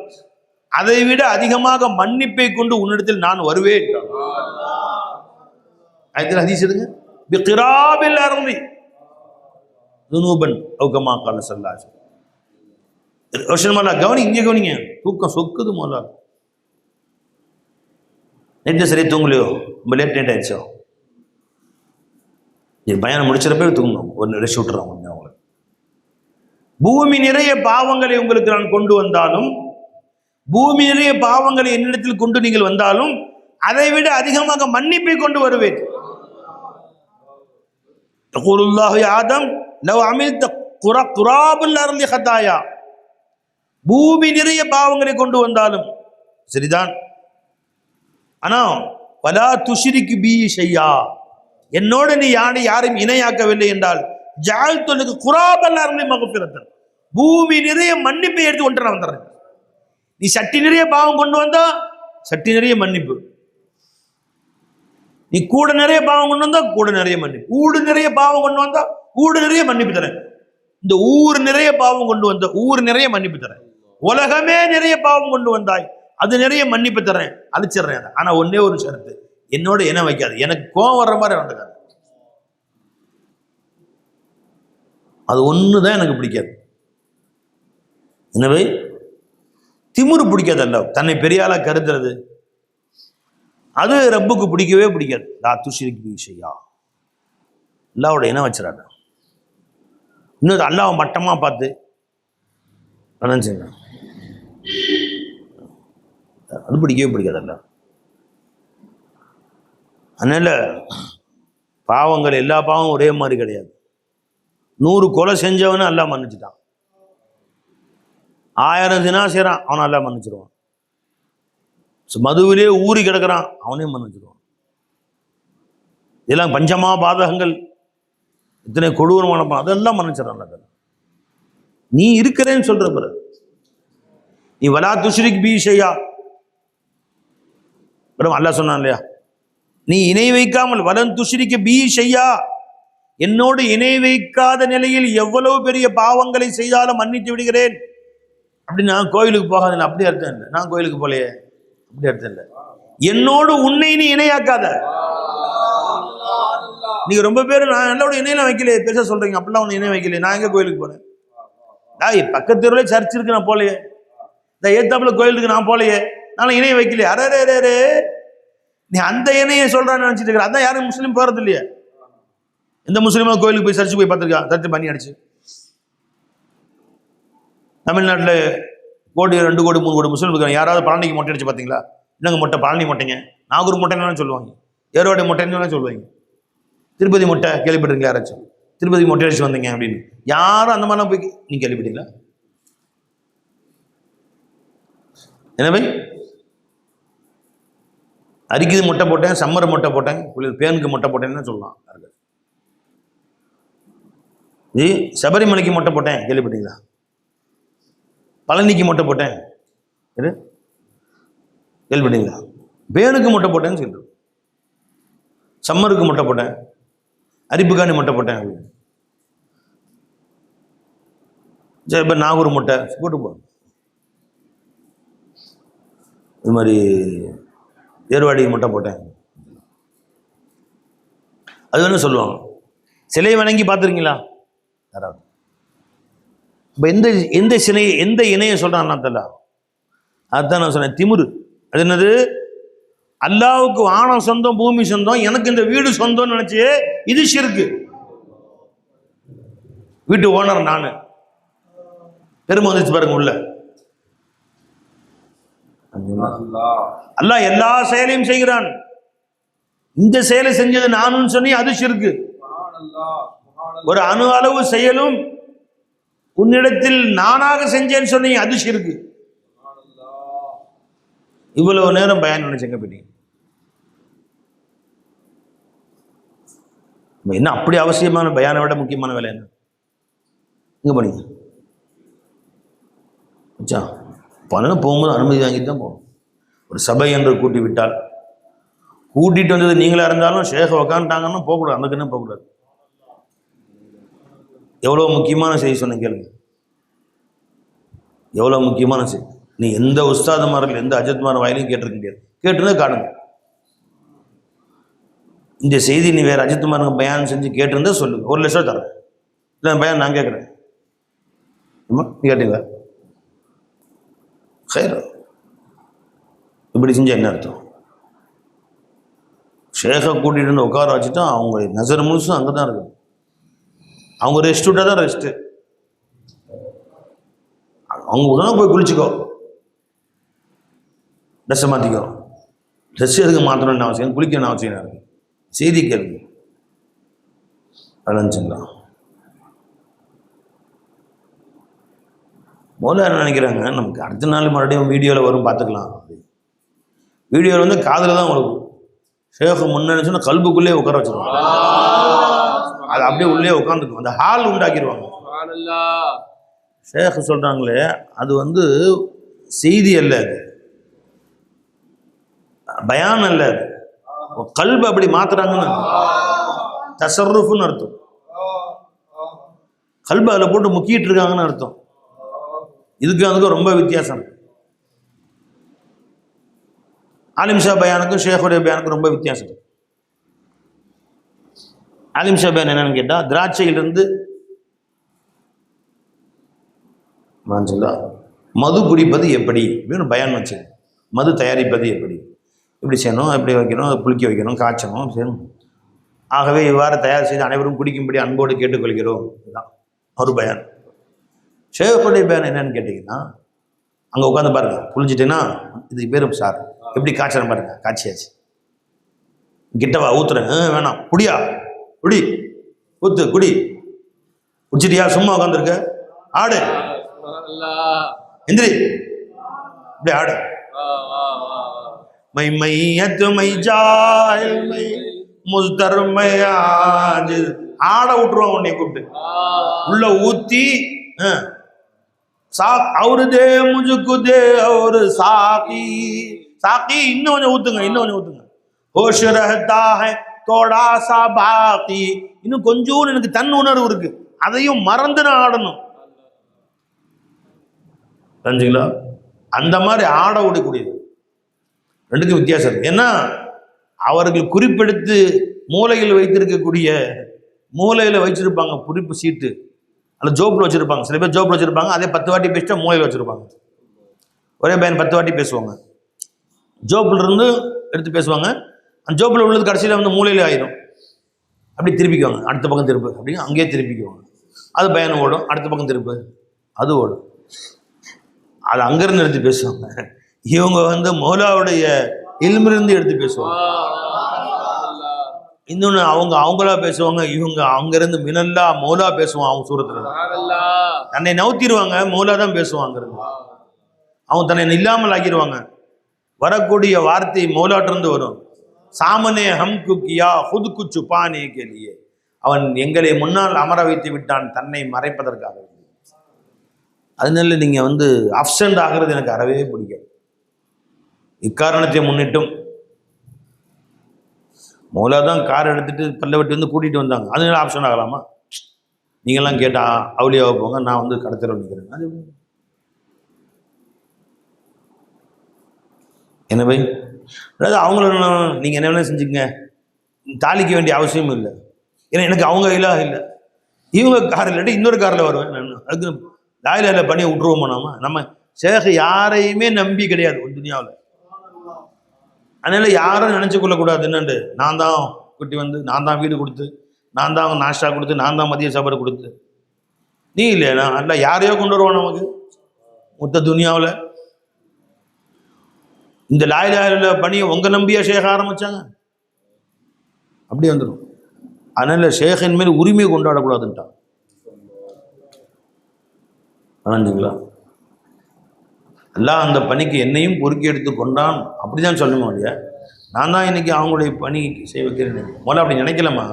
அதை விட அதிகமாக மன்னிப்பை கொண்டு உன்னிடத்தில் நான் வருவேன். ஹதீஸ் எடுங்க, பிகிராபில் அரளி துனூபன் அவுகமா கால ஸல்லல்லாஹு அலைஹி வஸல்லம். கவனி, இங்கே கவனிங்க, தூக்கம் சொக்குது. முதல்ல நெட்டு சரியா தூங்கலையோ, ரொம்ப லேட் நைட் ஆயிடுச்சோ, பயணம் முடிச்சிடப்பே தூங்கணும், ஒரு ரெஸ்ட் விட்டுறோம் கொஞ்சம். அவங்களுக்கு பூமி நிறைய பாவங்களை உங்களுக்கு நான் கொண்டு வந்தாலும், பூமி நிறைய பாவங்களை என்னிடத்தில் கொண்டு நீங்கள் வந்தாலும் அதை விட அதிகமாக மன்னிப்பை கொண்டு வருவேன். தகூலுல்லாஹு யா ஆதம் லவ் அமில்த குராபுல் அர்லி ஹதாயா, பூமி நிறைய பாவங்களை கொண்டு வந்தாலும் சரிதான், ஆனா வலா துஷ்ரிக் பி ஷையா, என்னோடு நீ யாரையும் இணையாக்கவில்லை என்றால் ஜஅல்துலக குராபல் அர்லி மக்ஃபிரத்தன், பூமி நிறைய மன்னிப்பை எடுத்து கொண்டு நான் வந்துடுறேன். நீ சட்டி நிறைய பாவம் கொண்டு வந்தா சட்டி நிறைய மன்னிப்பு, நீ கூட நிறைய பாவம் கொண்டு வந்தா கூட நிறைய மன்னிப்பு, ஊடு நிறைய பாவம் கொண்டு வந்தா ஊடு நிறைய மன்னிப்பு தரேன், இந்த ஊர் நிறைய பாவம் கொண்டு வந்த ஊர் நிறைய மன்னிப்பு தரேன், உலகமே நிறைய பாவம் கொண்டு வந்தாய் அது நிறைய மன்னிப்பு தரேன், அழிச்சிடுறேன். ஆனா ஒன்னே ஒரு ஷரத்து, என்னோட இணை வைக்காது, எனக்கு கோவம் வர்ற மாதிரி நடக்காது. அது ஒண்ணுதான் எனக்கு பிடிக்காது. எனவே திமுரு பிடிக்காது, அல்ல தன்னை பெரிய ஆளா கருதுறது, அது ரப்புக்கு பிடிக்கவே பிடிக்காது. லா துஷ்ரிக் பி ஷையா, அல்லாவோட இணை வச்சிடாத. இன்னொரு அல்லாஹ்வை மட்டமா பார்த்து நினைச்சுங்க, அது பிடிக்கவே பிடிக்காது. அல்ல அதனால பாவங்கள் எல்லா பாவமும் ஒரே மாதிரி கிடையாது. 100 கொலை செஞ்சவனு அல்லாஹ் மன்னிச்சுட்டான், 1000 தினா செய்றான் அவனை அல்லாஹ் மன்னிச்சிருவான், மதுவிலே ஊறி கிடக்கிறான் அவனையும் மன்னிச்சிருவான். இதெல்லாம் பஞ்சமா பாதகங்கள், இத்தனை கொடூரமான அதெல்லாம் மன்னிச்சிடறான். நீ இருக்கிறேன்னு சொல்ற பிறகு நீ வலா துஷ்ரிக் பி ஷையா, அல்லாஹ் சொன்னான் இல்லையா, நீ இணை வைக்காமல் வலன் துஷ்ரிக் பி ஷையா, என்னோடு இணை வைக்காத நிலையில் எவ்வளவு பெரிய பாவங்களை செய்தாலும் மன்னித்து விடுகிறேன். அப்படி நான் கோயிலுக்கு போகாத, அப்படி அர்த்தம் இல்லை. நான் கோயிலுக்கு போலையே, அப்படி அர்த்தம் இல்லை. என்னோடு உன்னை நீ இணையாக்காத. நீங்க ரொம்ப பேர் நான் என்னோட இணையெல்லாம் வைக்கலையே பெருசா சொல்றீங்க, அப்படிலாம் ஒன்று இணை வைக்கலையே, நான் எங்க கோயிலுக்கு போனேன்? பக்கத்து தெருவில் சர்ச் இருக்கு நான் போலையே, இந்த ஏத்தாப்புல கோயிலுக்கு நான் போலையே, நான் இணைய வைக்கலையே. அரே நீ அந்த இணையை சொல்றான்னு நினைச்சிட்டு இருக்கிற, அதான் யாரும் முஸ்லீம் போறது இல்லையே. எந்த முஸ்லீமா கோயிலுக்கு போய் சர்ச்சு போய் பார்த்துருக்கா? சர்ச்சு பண்ணி அடிச்சு தமிழ்நாட்டில் 1 கோடி 2 கோடி 3 கோடி முஸ்லீம் இருக்காங்க. யாராவது பழனிக்கு மொட்டை அடிச்சு பார்த்தீங்களா? என்னங்க மொட்டை, பழனி மொட்டைங்க, நாகூர் மொட்டைன்னு சொல்லுவாங்க, ஏரோடு மொட்டைன்னு சொல்லுவாங்க, திருப்பதி மொட்டை கேள்விப்பட்டிருக்கீங்க? யாராச்சும் திருப்பதி மொட்டை அடிச்சு வந்தீங்க அப்படின்னு யாரும் அந்த மாதிரிலாம் போய் நீங்க கேள்விப்பட்டீங்களா? எனவே அரிக்குது மொட்டை போட்டேன், சம்மர் மொட்டை போட்டேன், பேனுக்கு மொட்டை போட்டேன்னு சொல்லலாம். சபரிமலைக்கு மொட்டை போட்டேன் கேள்விப்பட்டீங்களா? பழனிக்கு மொட்டை போட்டேன் கேள்விப்பட்டீங்களா? பேனுக்கு மொட்டை போட்டேன்னு சொல்லிட்டு, சம்மருக்கு மொட்டை போட்டேன், அரிப்புக்கானி மொட்டை போட்டேன் அப்படின்னு. சரி, இப்போ நாகூர் மொட்டை போட்டு போ, இது மாதிரி ஏர்வாடிக்கு மொட்டை போட்டேன், அது வேணும் சொல்லுவாங்க. சிலை வணங்கி பார்த்துருக்கீங்களா யாராவது? இப்போ எந்த சிலையை எந்த இணையை சொல்றான் தெரியல. அதுதான் நான் சொன்னேன், திமுரு. அது என்னது? அல்லாவுக்கு வானம் சொந்தம், பூமி சொந்தம், எனக்கு இந்த வீடு சொந்தம்னு நினைச்சு, இது ஷிர்க்கு. வீட்டு ஓனர் நானு, பெருமை வந்துச்சு பாருங்க உள்ள. அல்லாஹ் எல்லா செயலையும் செய்கிறான், இந்த செயலை செஞ்சது நானும் சொன்னி அது ஷிர்க்கு. ஒரு அணு அளவு செயலும் உன்னிடத்தில் நானாக செஞ்சேன்னு சொன்னீங்க அது ஷிர்க்கு. இவ்வளவு நேரம் பயான் நினைச்சங்க போயிட்டீங்க. என்ன அப்படி அவசியமான பயானை விட முக்கியமான வேலை என்ன? இங்கே போனீங்க வச்சா பலனும் போகும்போது அனுமதி வாங்கிட்டு தான் போகணும். ஒரு சபை என்று கூட்டி விட்டால், கூட்டிகிட்டு வந்தது நீங்களாக இருந்தாலும் ஷேக உக்காந்துட்டாங்கன்னா போகக்கூடாது, அந்தக்குன்னு போகக்கூடாது. எவ்வளோ முக்கியமான செய்தி சொன்ன கேளுங்க, எவ்வளோ முக்கியமான செய்தி. நீ எந்த உஸ்தாதுமார்கள் எந்த அஜத்மார் வாயிலையும் கேட்டிருக்க முடியாது, கேட்டுருந்தா காணுங்க. இந்த செய்தி நீ வேறு அஜித்குமாருக்கு பயான் செஞ்சு கேட்டிருந்தா சொல்லுங்க, 1 லட்சம் தரேன். இல்லை பயான் நான் கேட்குறேன், நீ கேட்டீங்களா? ஹைர், இப்படி செஞ்சால் என்ன அர்த்தம்? ஷேகை கூட்டிகிட்டு வந்து உட்கார வச்சுட்டா அவங்க நசர் முழுசும் அங்கே தான் இருக்குது. அவங்க ரெஸ்ட் விட்டால் தான் ரெஸ்ட்டு. அவங்க உடனே போய் குளிச்சுக்கோ, ட்ரெஸ்ஸை மாற்றிக்கோ. ட்ரெஸ் எதுக்கு மாற்றணும்னு அவசியம், குளிக்கணும்னு அவசியம் இருக்குது. செய்தி கேள்வி அலஞ்சுங்களா. மோலா என்ன நினைக்கிறாங்க, நமக்கு அடுத்த நாள் மறுபடியும் வீடியோவில் வரும் பார்த்துக்கலாம். வீடியோவில் வந்து காதில் தான் வரும். ஷேஃபு முன்னாடி சொன்னால் கல்புக்குள்ளே உட்கார வச்சுருவாங்க, அது அப்படியே உள்ளே உட்காந்துக்கும், அந்த ஹால் உண்டாக்கிடுவாங்க. ஷேஃப் சொல்கிறாங்களே அது வந்து செய்தி அல்ல, அது பயான் அல்ல, அது கல்பு அப்படி மாத்துறாங்கன்னு தசர்ருஃப்னு அர்த்தம். கல்பு அதில் போட்டு முக்கிட்டு இருக்காங்கன்னு அர்த்தம். இதுக்கு அதுக்கும் ரொம்ப வித்தியாசம். ஆலிம் ஷா பயானுக்கும் ஷேഖுடைய பயானுக்கும் ரொம்ப வித்தியாசம். ஆலிம் ஷா பயான் என்னன்னு கேட்டால், திராட்சையிலிருந்து மது குடிப்பது எப்படி அப்படின்னு பயான் வச்சு, மது தயாரிப்பது எப்படி, இப்படி செய்யணும், எப்படி வைக்கணும், அதை புளிக்க வைக்கணும், காய்ச்சணும், செய்யணும். ஆகவே இவ்வாறு தயார் செய்து அனைவரும் குடிக்கும்படி அன்போடு கேட்டுக்கொள்கிறோம். இதுதான் ஒரு பயான். ஷேഖுடைய பயான் என்னன்னு கேட்டிங்கன்னா, அங்கே உட்காந்து பாருங்க, புளிஞ்சிட்டேன்னா இது பேரும் சார் எப்படி காய்ச்சணும் பாருங்க, காய்ச்சியாச்சு, கிட்டவா ஊத்துறேன், வேணாம் குடியா, குடி ஊத்து குடி, குடிச்சிட்டியா, சும்மா உட்காந்துருக்க, ஆடு எந்திரி, இப்படி ஆடு, மை மையத்து மை ஜாயில் மை முஸ்தர் மை ஆஜ், ஆட விட்டுருவான் உன்னை கூப்பிட்டு, உள்ள ஊத்தி அவரு தே முஜுக்கு தே அவரு சாக்கி சாக்கி, இன்னும் கொஞ்சம் ஊத்துங்க, இன்னும் கொஞ்சம் ஊத்துங்க, ஹோஷ் ரஹ்தா ஹை தோடா சா பாக்கி, இன்னும் கொஞ்சம் எனக்கு தன் உணர்வு இருக்கு, அதையும் மறந்து நான் ஆடணும். தெரிஞ்சுங்களா? அந்த மாதிரி ஆட விடக்கூடியது. ரெண்டுக்கும் வித்தியாசம் இருக்கு. ஏன்னா அவர்கள் குறிப்பெடுத்து மூலையில் வைத்திருக்கக்கூடிய, மூலையில் வச்சிருப்பாங்க குறிப்பு சீட்டு, அதில் ஜோப்பில் வச்சுருப்பாங்க. சில பேர் ஜோப்பில் வச்சுருப்பாங்க, அதே 10 வாட்டி பேசிட்டா மூலையில் வச்சுருப்பாங்க. ஒரே பையன் 10 வாட்டி பேசுவாங்க, ஜோப்பில் இருந்து எடுத்து பேசுவாங்க, அந்த ஜோப்பில் உள்ளது கடைசியில் வந்து மூலையில் ஆயிரும். அப்படி திருப்பிக்குவாங்க, அடுத்த பக்கம் திருப்பு, அப்படின்னு அங்கேயே திருப்பிக்குவாங்க. அது பையன் ஓடும், அடுத்த பக்கம் திருப்பு, அது ஓடும். அது அங்கேருந்து எடுத்து பேசுவாங்க. இவங்க வந்து மௌலாவுடைய இல்மிருந்து எடுத்து பேசுவாங்க. இன்னொன்று அவங்களா பேசுவாங்க, இவங்க அங்கிருந்து மினல்லா மௌலா பேசுவான். அவங்க சூரத்துல தன்னை நவுத்திடுவாங்க, மௌலா தான் பேசுவாங்கிறது. அவங்க தன்னை இல்லாமல் ஆக்கிடுவாங்க. வரக்கூடிய வார்த்தை மௌலாட்டிருந்து வரும். சாமனே ஹம் குக்கியா ஹுத் கு சுப்பானே கேலியே, அவன் எங்களை முன்னால் அமர வைத்து விட்டான் தன்னை மறைப்பதற்காக. அதனால நீங்கள் வந்து அப்சண்ட் ஆகிறது எனக்கு அறவே பிடிக்காது. இக்காரணத்தை முன்னிட்டும் மௌலா தான் கார் எடுத்துட்டு பல்ல வெட்டி வந்து கூட்டிகிட்டு வந்தாங்க, அதனால ஆப்ஷன் ஆகலாமா? நீங்கள்லாம் கேட்டால் அவுளியாவை போங்க, நான் வந்து கடத்தல நிற்கிறேன். அது என்ன பை, அதாவது அவங்கள நீங்கள் என்ன வேணால் செஞ்சுங்க, தாளிக்க வேண்டிய அவசியமும் இல்லை. ஏன்னா எனக்கு அவங்க இல்லாத இல்லை, இவங்க கார் இல்லாட்டி இன்னொரு காரில் வருவேன் நான். அதுக்கு லாயில பண்ணியை விட்டுருவோமா? நம்ம ஷேக் யாரையுமே நம்பி கிடையாது ஒரு துனியாவில். அதனால யாரும் நினச்சி கொள்ளக்கூடாது என்னண்டு, நான் தான் குட்டி வந்து, நான் தான் வீடு கொடுத்து, நான் தான் அவங்க நாஷ்டா கொடுத்து, நான் தான் மதிய சாப்பாடு கொடுத்து, நீ இல்லை நான் அல்ல யாரையோ கொண்டு வருவோம் நமக்கு மொத்த துனியாவில். இந்த லாயில பணியை உங்க நம்பியா ஷேக் ஆரம்பிச்சாங்க, அப்படி வந்துடும். அதனால ஷேக்கின் மேல் உரிமையை கொண்டாடக்கூடாதுன்ட்டான். ஆனஞ்சுங்களா? எல்லாம் அந்த பணிக்கு என்னையும் பொறுக்கி எடுத்து கொண்டான், அப்படிதான் சொல்லணுமா இல்லையா? நான் தான் இன்னைக்கு அவங்களுடைய பணி செய்ய வைக்கிறேன். முதல்ல அப்படி நினைக்கலாமா?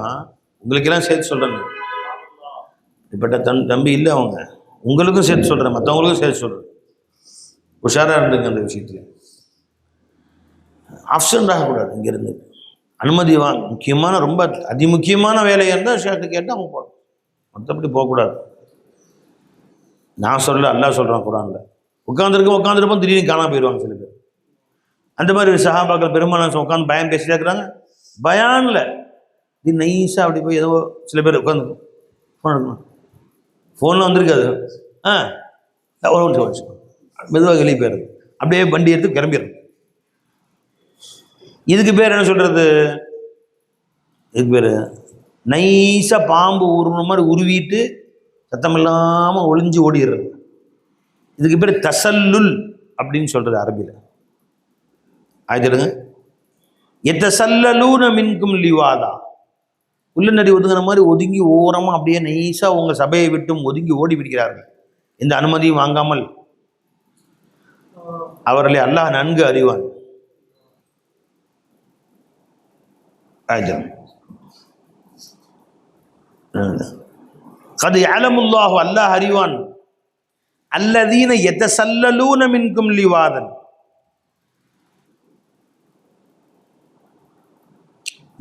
உங்களுக்கெல்லாம் சேர்த்து சொல்கிறேன். இப்பட்ட தம்பி இல்லை அவங்க, உங்களுக்கும் சேர்த்து சொல்கிறேன், மற்றவங்களுக்கும் சேர்த்து சொல்கிறேன். உஷாராக இருந்துங்க அந்த விஷயத்தில். ஆப்ஷன் ஆகக்கூடாது. இங்கேருந்து அனுமதி முக்கியமான ரொம்ப அதிமுக்கியமான வேலையாக இருந்தால் ஷேர்ட்டு கேட்டு அவங்க போகணும், மற்றபடி போகக்கூடாது. நான் சொல்ல அல்லாஹ் சொல்கிறான் குரானில். உட்காந்துருப்போம் திடீர்னு காணாம போயிடுவாங்க சில பேர். அந்த மாதிரி சஹாபாக்கள் பெருமானார் உட்காந்து பயம் பேசிட்டே இருக்கிறாங்க. பயானில் இது நைஸாக அப்படி போய் ஏதோ சில பேர் உட்காந்து ஃபோன் எடுக்கணும், ஃபோனில் வந்திருக்காது. ஒரு நிமிஷம் வச்சு மெதுவாக வெளியே போயிடுது, அப்படியே வண்டி எடுத்து கிளம்பிடுறது. இதுக்கு பேர் என்ன சொல்கிறது? இதுக்கு பேர் நைஸாக பாம்பு உருவ மாதிரி உருவிட்டு சத்தம் இல்லாமல் ஒளிஞ்சு ஓடிடுறது. இதுக்கு பேர் தசல்லுல் அப்படின்னு சொல்கிறது அரபியில். ஆயிடுங்க. எத்தசல்லூன மின்கும் லிவாதா, உள்ள நடி ஒதுங்கிற மாதிரி ஒதுங்கி ஓரமாக அப்படியே நைஸாக உங்கள் சபையை விட்டும் ஒதுங்கி ஓடி பிடிக்கிறார்கள். இந்த அனுமதியும் வாங்காமல் அவர்களை அல்லாஹ் நன்கு அறிவான். கது யஅலமுல்லாஹு, அல்லாஹ் அறிவான். அல்லதீன யதசல்லலூன மின்கும் லிவாதன்,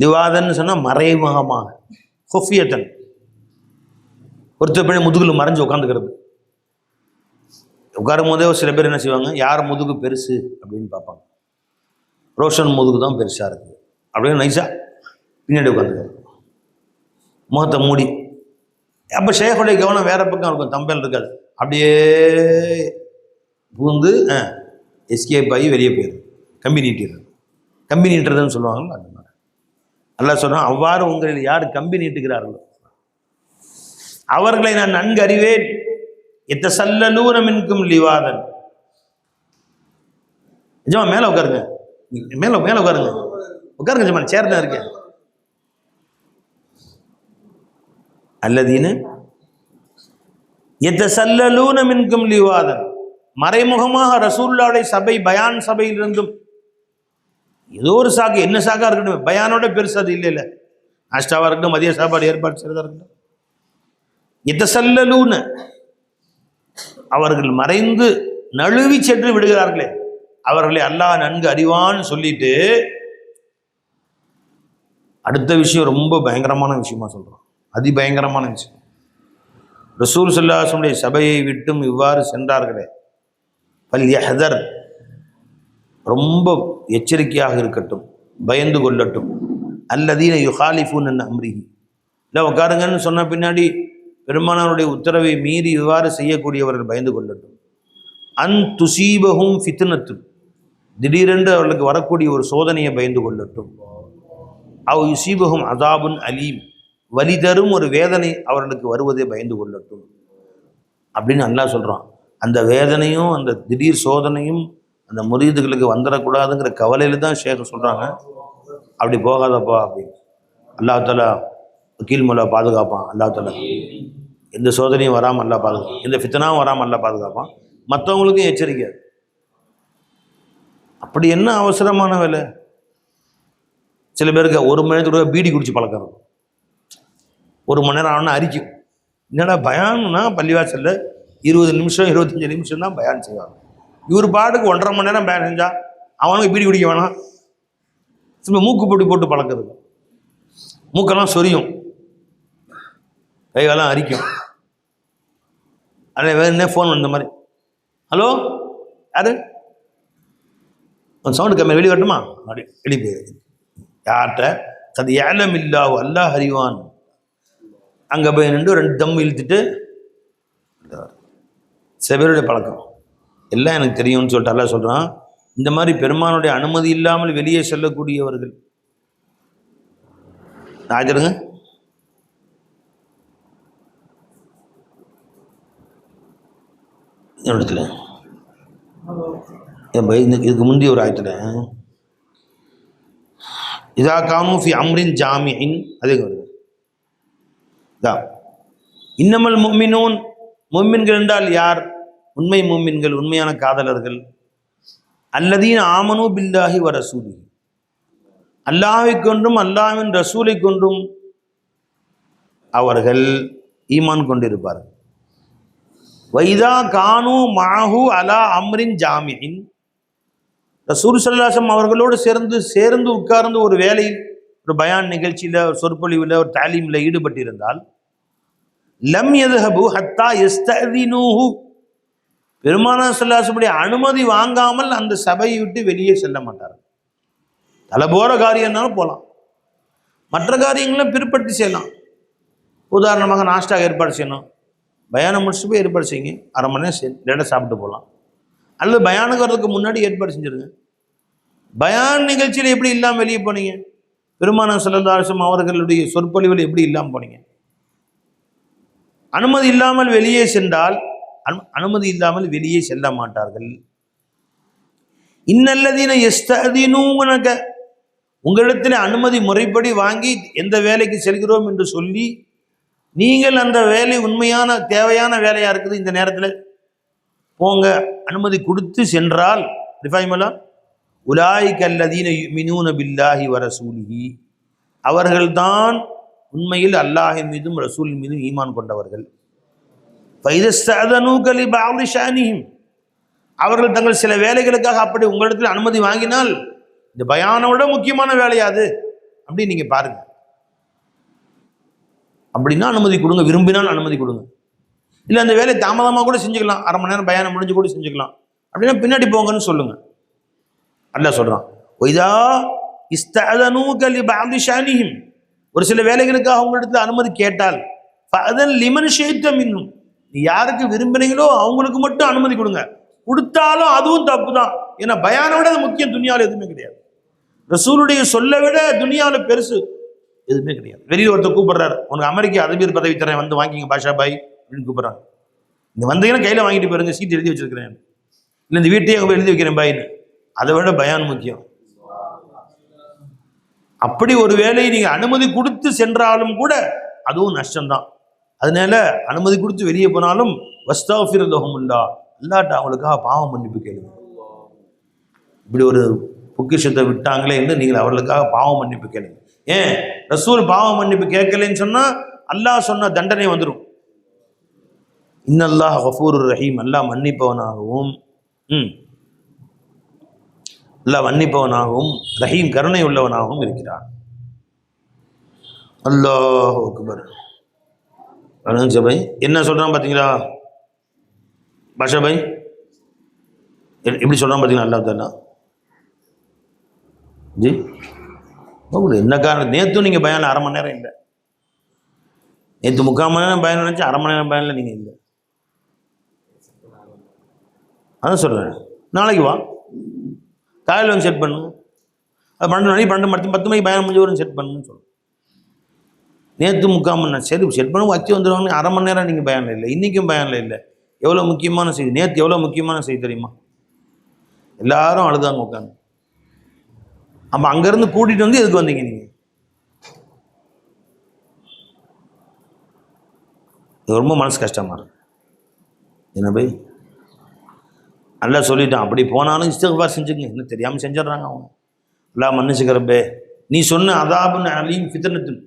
லிவாதன் சொன்னா மறைமுகமாக, ஹுஃபியத்தன், ஒருத்தர் பிள்ளை முதுகுல மறைஞ்சு உட்காந்துக்கிறது. உட்காரும் போதே சில பேர் என்ன செய்வாங்க, யார் முதுகு பெருசு அப்படின்னு பார்ப்பாங்க. ரோஷன் முதுகு தான் பெருசாக இருக்குது அப்படின்னு நைஸா பின்னாடி உட்காந்துக்கிறது, முகத்தை மூடி. அப்போ ஷேഖுடைய கவனம் வேற பக்கம் இருக்கும், தம்பல் இருக்காது. அப்படியே பூந்து எஸ்கேப் ஆகி வெளியே போயிடுது, கம்பி நீட்டிடுறது. கம்பி நீட்டுறதுன்னு சொல்லுவாங்கல்ல, அந்த மாதிரி அல்லாஹ் சொல்றான், அவ்வாறு உங்களில் யார் கம்பி நீட்டுகிறார்களோ அவர்களை நான் நன்கு அறிவேன். எத்தசல்லலூன மின்கும் லிவாதன். நிஜமா மேலே உட்காருங்க, மேலே உட்காருங்க, உட்காருங்க ஜமா, சேர்ந்து இருக்கேன். அல்லதீன யதசல்லலூன மின்கும் லிவாதன், மறைமுகமாக ரசூலுல்லாஹ்வுடைய சபை பயான் சபையிலிருந்தும், ஏதோ ஒரு சாக்கு, என்ன சாக்கா இருக்கட்டும், பயானோட பெருசு அது இல்லை இல்லை, நாஷ்டாவாக இருக்கட்டும், மதிய சாப்பாடு ஏற்பாடு செய்யறதா இருக்கட்டும். யதசல்லலூன, அவர்கள் மறைந்து நழுவி சென்று விடுகிறார்களே அவர்களை அல்லாஹ் நன்கு அறிவான்னு சொல்லிட்டு அடுத்த விஷயம் ரொம்ப பயங்கரமான விஷயமா சொல்றோம், அதிபயங்கரமான விஷயம். ரசூல் ஸல்லல்லாஹு அலைஹி வஸல்லம் சபையை விட்டும் இவ்வாறு சென்றார்களே, ஃபல்யஹ்தர், ரொம்ப எச்சரிக்கையாக இருக்கட்டும், பயந்து கொள்ளட்டும். அல்லதீன யுகாலிஃபூன அன் அம்ரிஹி, இல்லை உட்காருங்கன்னு சொன்ன பின்னாடி பெருமானாருடைய உத்தரவை மீறி இவ்வாறு செய்யக்கூடியவர்கள் பயந்து கொள்ளட்டும். அன் துசீபஹும் ஃபித்னத்துன், திடீரென்று அவர்களுக்கு வரக்கூடிய ஒரு சோதனையை பயந்து கொள்ளட்டும். அவ் யுசீபஹும் அதாபுன் அலீம், வலி தரும் ஒரு வேதனை அவர்களுக்கு வருவதை பயந்து கொள்ளட்டும் அப்படின்னு அல்லாஹ் சொல்கிறான். அந்த வேதனையும் அந்த திடீர் சோதனையும் அந்த முரீதுகளுக்கு வந்துடக்கூடாதுங்கிற கவலையில் தான் ஷேக் சொல்கிறாங்க, அப்படி போகாதப்பா அப்படின்னு. அல்லாஹ் தஆலா வக்கீல் மூலம் பாதுகாப்பான். அல்லாஹ் தஆலா எந்த சோதனையும் வராமல் அல்லாஹ் பாதுகாப்பான், எந்த ஃபித்னாவும் வராமல் அல்லாஹ் பாதுகாப்பான். மற்றவங்களுக்கும் எச்சரிக்கை. அப்படி என்ன அவசரமான வேலை? சில பேருக்கு ஒரு மணி நேரத்துக்கு பீடி குடிச்சு பழக்கம், ஒரு மணி நேரம் ஆனால் அரிக்கும். என்னடா பயான்னா பள்ளிவாசல்ல 20 நிமிஷம் 25 நிமிஷம் தான் பயான் செய்வாங்க. இவர் பாட்டுக்கு 1.5 மணி நேரம் பயான் செஞ்சா அவனுக்கு பீடி குடிக்க வேணாம். சும்மா மூக்கு போட்டு போட்டு பழக்கிறது, மூக்கெல்லாம் சொரியும், கைகாலம் அரிக்கும். அதே வேறு ஃபோன் வந்த மாதிரி, ஹலோ யாரு, சவுண்டு கம்மி, வெளியே வரட்டுமா, அப்படி வெளியே போயிரு. யார்கிட்ட? அது ஏலம் இல்லாவோ, அல்லாஹ் அறிவான். அங்கே போய் நின்று 2 தம் இழுத்துட்டு, சில பேருடைய பழக்கம் எல்லாம் எனக்கு தெரியும்னு சொல்லிட்டு அல்லாஹ் சொல்கிறான். இந்த மாதிரி பெருமானுடைய அனுமதி இல்லாமல் வெளியே செல்லக்கூடியவர்கள் ஆஜருங்க. இடத்துல இதுக்கு முந்தைய ஒரு ஆயத்தில் இதா காமு ஃபி அம்ரின் ஜாமிஇன், அதே வருது. இன்னமல் முஃமினூன், முஃமின்கள் என்றால் யார்? உண்மை முஃமின்கள், உண்மையான காதலர்கள். அல்லதீன ஆமனு பில்லாஹி வ ரசூலிஹி, அல்லாஹ்வை கொண்டும் அல்லாஹ்வின் ரசூலை கொண்டும் அவர்கள் ஈமான் கொண்டிருப்பார்கள். வைதா கானு மாஹு அலா அம்ரின் ஜாமின், ரசூல் ஸல்லல்லாஹு அலைஹி வஸல்லம் அவர்களோடு சேர்ந்து உட்கார்ந்து ஒரு வேலையில், ஒரு பயான் நிகழ்ச்சியில், ஒரு சொற்பொழிவில், ஒரு தாலீமில் ஈடுபட்டிருந்தால், லம் யذهبوا ஹத்தா யஸ்தஅذினூஹு, பெருமானார் ஸல்லல்லாஹு அலைஹி வஸல்லம் அனுமதி வாங்காமல் அந்த சபையை விட்டு வெளியே செல்ல மாட்டார்கள். தலை போகிற காரியம்னாலும் போகலாம், மற்ற காரியங்களும் பிற்படுத்தி செய்யலாம். உதாரணமாக நாஷ்டா ஏற்பாடு செய்யணும், பயானம் முடிச்சு போய் ஏற்பாடு செய்யுங்க, அரை மணி நேரம் லேட்டாக சாப்பிட்டு போகலாம். அல்லது பயானுக்கு வர்றதுக்கு முன்னாடி ஏற்பாடு செஞ்சுருங்க. பயான் நிகழ்ச்சியில் எப்படி இல்லாமல் வெளியே போனீங்க? பெருமானார் ஸல்லல்லாஹு அலைஹி வஸல்லம் அவர்களுடைய சொற்பொழிவில் எப்படி இல்லாமல் போனீங்க? அனுமதி இல்லாமல் வெளியே சென்றால் அனுமதி இல்லாமல் வெளியே செல்ல மாட்டார்கள். இன்னல்லதீன யஸ்தஅதினூனக, உங்களிடத்தில் அனுமதி முறைப்படி வாங்கி எந்த வேலைக்கு செல்கிறோம் என்று சொல்லி, நீங்கள் அந்த வேலை உண்மையான தேவையான வேலையா இருக்குது, இந்த நேரத்தில் போங்க அனுமதி கொடுத்து சென்றால், ரிஃபாயிமலா உலாயிக அல்லதீன யுமினூன பில்லாஹி வ ரசூலிஹி, அவர்கள்தான் உண்மையில் அல்லாஹின் மீதும் ரசூலின் மீதும் ஈமான் கொண்டவர்கள். ஃபைதஸ்தஅதனூக லிபஅதி ஷஅனிஹிம், அவர்கள் தங்கள் சில வேலைகளுக்காக அப்படி உங்களிடத்தில் அனுமதி வாங்கினால், இந்த பயானோட முக்கியமான வேலையாது அப்படி நீங்க பாருங்க, அப்படின்னா அனுமதி கொடுங்க, விரும்பினால் அனுமதி கொடுங்க. இல்லை அந்த வேலையை தாமதமாக கூட செஞ்சுக்கலாம், அரை மணி நேரம் பயானம் முடிஞ்சு கூட செஞ்சுக்கலாம், அப்படின்னா பின்னாடி போங்கன்னு சொல்லுங்க. அல்லாஹ் சொல்றான், ஒய்தா இஸ்தஅதனூக லிபஅதி ஷஅனிஹிம், ஒரு சில வேலைகளுக்காக உங்களிடத்தில் அனுமதி கேட்டால், ஃபஅதன் லிமன் ஷி'த மின்ஹும், நீ யாருக்கு விரும்புறீங்களோ அவங்களுக்கு மட்டும் அனுமதி கொடுங்க. கொடுத்தாலும் அதுவும் தப்பு தான், ஏன்னா பயானை விட அது முக்கியம் துனியாவில் எதுவுமே கிடையாது. ரசூலுடைய சொல்ல விட துனியாவில் பெருசு எதுவுமே கிடையாது. வெளியில் ஒருத்தர் கூப்பிடுறாரு, உனக்கு அமெரிக்க அதிபர் பதவி தரேன், வந்து வாங்கிங்க பாஷா பாய் அப்படின்னு கூப்பிட்றாங்க. இந்த வந்தீங்கன்னா கையில் வாங்கிட்டு போயிருங்க, சீட் எழுதி வச்சிருக்கிறேன், இல்லை இந்த வீட்டையே எழுதி வைக்கிறேன் பாயின்னு. அதை விட பயான் முக்கியம். அப்படி ஒரு வேலையை நீங்க அனுமதி கொடுத்து சென்றாலும் கூட அதுவும் நஷ்டம்தான். அதனால அனுமதி கொடுத்து வெளியே போனாலும் வஸ்தக்ஃபிர் லஹுமுல்லாஹ், அல்லாஹ்ட்ட அவங்களுக்காக பாவம் மன்னிப்பு கேளுங்க. இப்படி ஒரு பொக்கிஷத்தை விட்டாங்களே என்று நீங்கள் அவர்களுக்காக பாவம் மன்னிப்பு கேளுங்க. ஏன் ரசூல் பாவம் மன்னிப்பு கேட்கலன்னு சொன்னா அல்லாஹ் சொன்ன தண்டனை வந்துடும். இன்னல்லாஹ் கஃபூருர் ரஹீம், அல்லாஹ் மன்னிப்பவனாகவும் அல்லாஹ் மன்னிப்பவனாகவும் ரஹீம் கருணை உள்ளவனாகவும் இருக்கிறான். அல்லாஹ் அக்பர். பாய் என்ன சொல்றான் பாத்தீங்களா? பாஷா பாய் எப்படி சொல்றான் பாத்தீங்களா? அல்லாஹ் தாலா ஜி என்ன காரணம்? நேற்றும் நீங்க பயான் அரை மணி நேரம் இல்லை, நேற்று 3/4 மணி நேரம் பயன் நினைச்சு, அரை மணி நேரம் பயனில் நீங்க இல்லை. அதான் சொல்றேன், நாளைக்கு வா, காலையில் வந்து செட் பண்ணு, அது 12 மணி 10 மணிக்கு பயணம் முடிஞ்ச வரும் செட் பண்ணுன்னு சொல்லுங்கள். நேற்று 3/4 மணி நேரம் சரி செட் பண்ண வச்சு வந்துடுவாங்க, அரை மணி நேரம் நீங்கள் பயனில் இல்லை, இன்றைக்கும் பயனில் இல்லை. எவ்வளோ முக்கியமான செய்தி, நேற்று எவ்வளோ முக்கியமான செய்தி தெரியுமா? எல்லாரும் அழுதாங்க உட்காந்து. அப்போ அங்கேருந்து கூட்டிகிட்டு வந்து எதுக்கு வந்தீங்க நீங்கள்? இது ரொம்ப மனசு கஷ்டமாக இருக்கு. என்ன பை நல்லா சொல்லிட்டான், அப்படி போனாலும் இஸ்திக்ஃபார் செஞ்சுங்க, இன்னும் தெரியாமல் செஞ்சிடறாங்க அவங்க. எல்லாம் மன்னிச்சுக்கிறப்பே, நீ சொன்ன அதாபுன் அலீம் ஃபித்னத்துன்,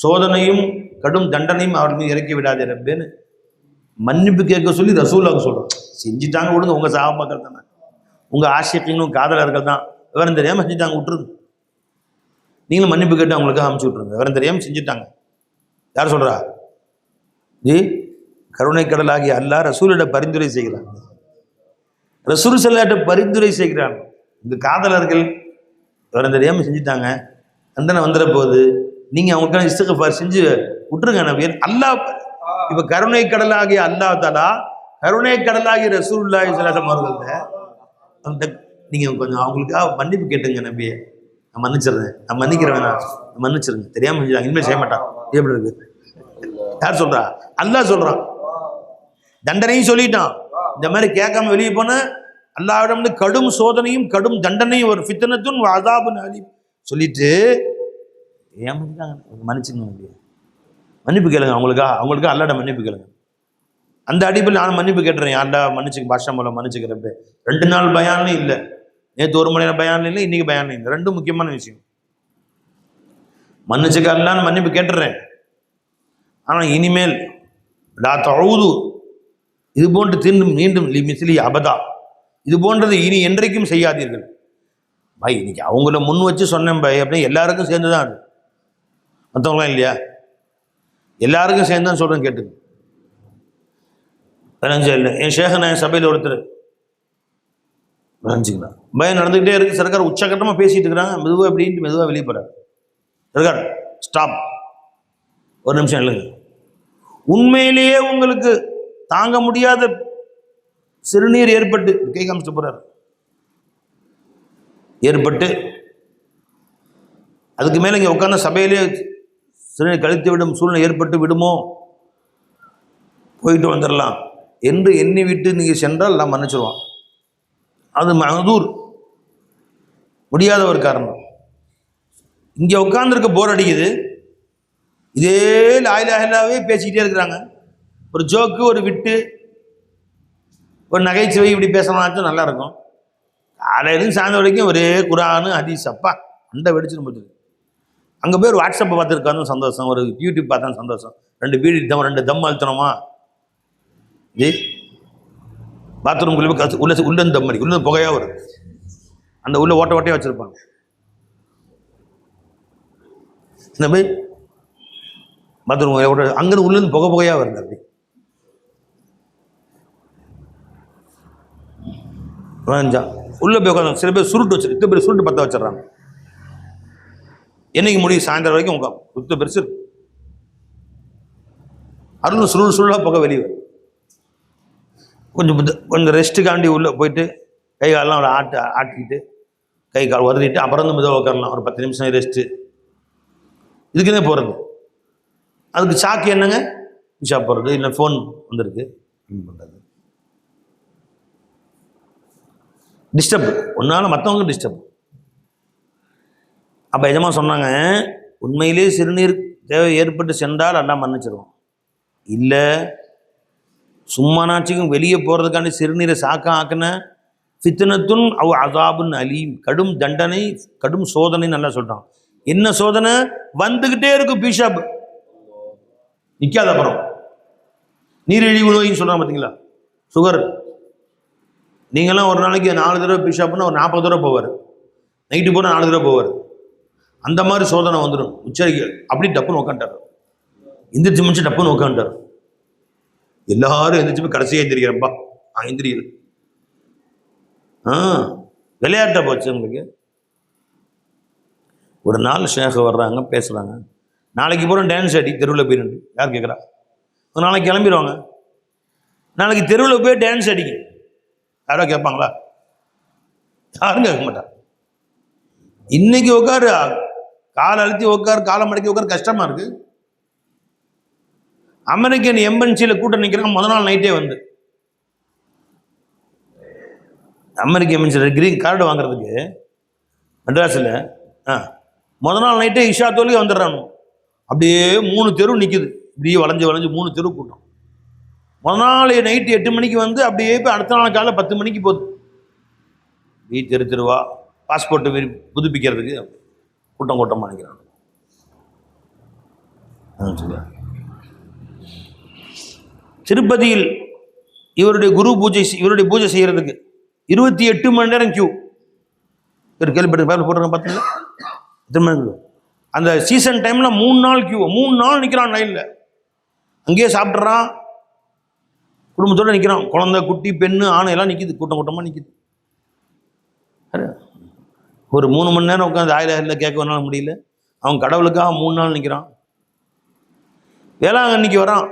சோதனையும் கடும் தண்டனையும் அவர்கள் மீது இறக்கி விடாதே ரப்பேன்னு மன்னிப்பு கேட்க சொல்லி ரசூலுல்லாஹ் சொல்கிறோம். செஞ்சுட்டாங்க விடுங்க, உங்கள் சஹாபாக்கள் தானே, உங்கள் ஆஷிகீனும் காதலர்கள் தான், விவரம் தெரியாமல் செஞ்சுட்டாங்க, விட்டுருங்க. நீங்களும் மன்னிப்பு கேட்டு அவங்களுக்காக அமுச்சு விட்ருங்க. விவரம் தெரியாமல் செஞ்சுட்டாங்க. யார் சொல்கிறா? ஜி கருணை கடலாகிய அல்லாஹ் ரசூலிட பரிந்துரை செய்கிறான், ரசூல் ஸல்லல்லாஹு பரிந்துரை செய்கிறான். இந்த காதலர்கள் விவரம் தெரியாமல் செஞ்சுட்டாங்க, தண்டனை வந்துட போகுது, நீங்கள் அவங்களுக்கான இஸ்திக்ஃபார் செஞ்சு விட்டுருங்க நபியர். அல்லாஹ் இப்போ கருணை கடலாகிய அல்லாஹ் தஆலா கருணை கடலாகிய ரசூலுல்லாஹி ஸல்லல்லாஹு அலைஹி வஸல்லம் அவர்கள்ட்ட அந்த நீங்கள் கொஞ்சம் அவங்களுக்காக மன்னிப்பு கேட்டுங்க நபியை, நான் மன்னிச்சிடுறேன், நான் மன்னிக்கிறேன், வேணாம் மன்னிச்சிருங்க, தெரியாமல் செஞ்சுட்டாங்க, இனிமேல் செய்ய மாட்டான். எப்படி இருக்கு? யார் சொல்றா? அல்லாஹ் சொல்றான். தண்டனையும் சொல்லிட்டான். இந்த மாதிரி கேட்காம வெளியே போன அல்லாஹ்விடம் கடும் சோதனையும் கடும் தண்டனையும் ஒரு ஃபித்னத்துன் வ அஸாபுன் அலீம் சொல்லிட்டு ஏமாந்தாங்க. மன்னிச்சுங்க, மன்னிப்பு கேளுங்க, அவங்களுக்காக அல்லாஹ்ட்ட மன்னிப்பு கேளுங்க. அந்த அடிப்பில் நான் மன்னிப்பு கேட்டுறேன், அல்லாஹ் மன்னிச்சுக்க, பாஷா மூலம் மன்னிச்சுக்கிறப்ப. 2 நாள் பயானே இல்லை, நேற்று 1 மணி நேரம் பயானே இல்லை, இன்னைக்கு பயானே இல்லை. ரெண்டும் முக்கியமான விஷயம். மன்னிச்சுக்க அல்லான்னு மன்னிப்பு கேட்டுறேன், ஆனால் இனிமேல் லா தஊது, இது போன்று மீண்டும் மிஸ்லி அபதா, இது போன்றது இனி என்றைக்கும் செய்யாதீர்கள். பாய் இன்னைக்கு அவங்கள முன் வச்சு சொன்னேன் பாய் அப்படின்னு எல்லாருக்கும் சேர்ந்து தான் அது, மற்றவங்களாம் இல்லையா, எல்லாருக்கும் சேர்ந்து தான் சொல்கிறேன், கேட்டுங்க. பதினஞ்சு இல்லை என் ஷேகநாயன் சபையில் ஒருத்தர் நினச்சிக்கலாம் பயம் நடந்துக்கிட்டே இருக்குது, சர்க்கார் உச்சகட்டமாக பேசிகிட்டு இருக்கிறாங்க, மெதுவாக அப்படின்ட்டு மெதுவாக வெளியே போகிறார். சர்க்கார் ஸ்டாப், ஒரு நிமிஷம் இல்லைங்க, உண்மையிலேயே உங்களுக்கு தாங்க முடியாத சிறுநீர் ஏற்பட்டு கை காமிச்சிட்டு போறாரு, ஏற்பட்டு அதுக்கு மேலே இங்கே உட்கார்ந்த சபையிலே சிறுநீர் கழித்து விடும் சூழ்நிலை ஏற்பட்டு விடுமோ, போயிட்டு வந்துடலாம் என்று எண்ணி விட்டு நீங்கள் சென்றால் நான் மன்னிச்சிருவான். அது மகதூர், முடியாத ஒரு காரணம். இங்கே உட்காந்துருக்க போர் அடிக்குது, இதே லா இலாஹ இல்லல்லாஹ்வே பேசிக்கிட்டே இருக்கிறாங்க, ஒரு ஜோக்கு ஒரு விட்டு ஒரு நகைச்சுவை இப்படி பேசலாச்சும் நல்லா இருக்கும். காலையிலும் சாயந்தரம் வரைக்கும் ஒரே குரானு ஹதீஸ், அப்பா அண்டை வெடிச்சுன்னு போயிட்டு. அங்கே போய் ஒரு வாட்ஸ்அப்பை பார்த்துருக்கான்னு சந்தோஷம், ஒரு யூடியூப் பார்த்தான்னு சந்தோஷம், ரெண்டு தம் அழுத்தணுமா, பாத்ரூம்குள்ளே உள்ள தம் அடி, உள்ள புகையாக வருது, அந்த உள்ள ஓட்ட ஓட்டையாக வச்சுருப்பாங்க. இந்த போய் பாத்ரூம் ஓட்ட அங்கேருந்து உள்ளேருந்து புகையாக வருது. அப்படி உள்ள போய் உட்காந்து சில பேர் சுருட்டு வச்சு, இத்தனை பேர் சுருட்டு பற்ற வச்சிடறாங்க. என்னைக்கு முடியும், சாயந்தரம் வரைக்கும் உட்காந்து பெருசு அருள் சுருளாக புகை வெளியே வரும். கொஞ்சம் ரெஸ்ட்டுக்காண்டி உள்ளே போயிட்டு கை காலெலாம் அவளை ஆட்டிக்கிட்டு கை கால் உதறிட்டு அப்புறம் வந்து மெதுவாக உட்காரலாம், ஒரு 10 நிமிஷம் ரெஸ்ட்டு, இதுக்குன்னே போகிறது. அதுக்கு சாக்கு என்னங்க, விஷா போகிறது, இல்லை ஃபோன் வந்துருக்கு பண்ணுறது, டிஸ்டர்ப், ஒன்றால் மற்றவங்க டிஸ்டர்ப். அப்போ எஜமா சொன்னாங்க, உண்மையிலே சிறுநீர் தேவை ஏற்பட்டு சென்றால் எல்லாம் மன்னிச்சிருவோம், இல்லை சும்மானாச்சுக்கும் வெளியே போகிறதுக்காண்டி சிறுநீரை சாக்கா ஆக்கின ஃபித்னத்துன் அவ் அஸாபுன் அலீம், கடும் தண்டனை கடும் சோதனை நல்லா சொல்கிறான். என்ன சோதனை வந்துக்கிட்டே இருக்கும், பீஷாப் நிற்காத, அப்புறம் நீரிழிவு நோயின்னு சொல்கிறான் பார்த்தீங்களா, சுகர். நீங்களாம் ஒரு நாளைக்கு 4 தடவை பீஷாப்னா ஒரு 40 தடவை போவார், நைட்டு போனால் 4 தடவை போவார். அந்த மாதிரி சோதனை வந்துடும். உச்சரிக்கை அப்படி டப்புன்னு உட்காந்துட்டார், எந்திரிச்சு முடிச்சு டப்புன்னு உட்காந்துட்டார். எல்லாரும் எந்திரிச்சு போய் கடைசியாக எந்திரிக்கிறப்பா, எந்திரிக்கல, விளையாட்ட போச்சு உங்களுக்கு. ஒரு நாள் ஷேக வர்றாங்க, பேசுகிறாங்க, நாளைக்கு போகிறோம் டான்ஸ் அடி தெருவில் போயிருந்து, யார் கேட்குறா, ஒரு நாளைக்கு கிளம்பிடுவாங்க, நாளைக்கு தெருவில் போய் டான்ஸ் அடிக்க யாரோ கேட்பாங்களா, யாரும் கேட்க மாட்டாங்க. இன்னைக்கு உட்காரு, காலை அழுத்தி உட்காரு, காலை மடக்கி உட்காரு, கஷ்டமா இருக்கு. அமெரிக்கன் எம்பன்சியில் கூட்டம் நிற்கிறாங்க, முதல் நாள் நைட்டே வந்து அமெரிக்க எம்பன்சியில் கிரீன் கார்டு வாங்குறதுக்கு மெட்ராஸில் முதல் நாள் நைட்டே இஷா தோலிக்கு வந்துடுறானு, அப்படியே 3 தெரு நிற்குது, இப்படியே வளைஞ்சு 3 தெரு கூட்டம். முதல் நாள் நைட்டு 8 மணிக்கு வந்து அப்படியே போய் அடுத்த நாள் காலை 10 மணிக்கு போகுது. தெருவா பாஸ்போர்ட்டு புதுப்பிக்கிறதுக்கு கூட்டமாக நினைக்கிறாங்க. திருப்பதியில் இவருடைய பூஜை செய்யறதுக்கு 28 மணி நேரம் கியூ. கேள்விப்பட்டு போடுறாங்க பார்த்தீங்களா, எத்தனை மணி? அந்த சீசன் டைமில் 3 நாள் கியூ, 3 நாள் நிற்கிறான் லைனில். அங்கேயே சாப்பிட்றான், குடும்பத்தோடு நிற்கிறான், குழந்தை குட்டி பெண்ணு ஆணை எல்லாம் நிற்கிது, கூட்டமாக நிற்கிது. ஒரு 3 மணி நேரம் உட்காந்து ஆயிரம் கேட்க வேணாலும் முடியல, அவன் கடவுளுக்காக 3 நாள் நிற்கிறான். வேளாங்கண்ணிக்கு வரான்,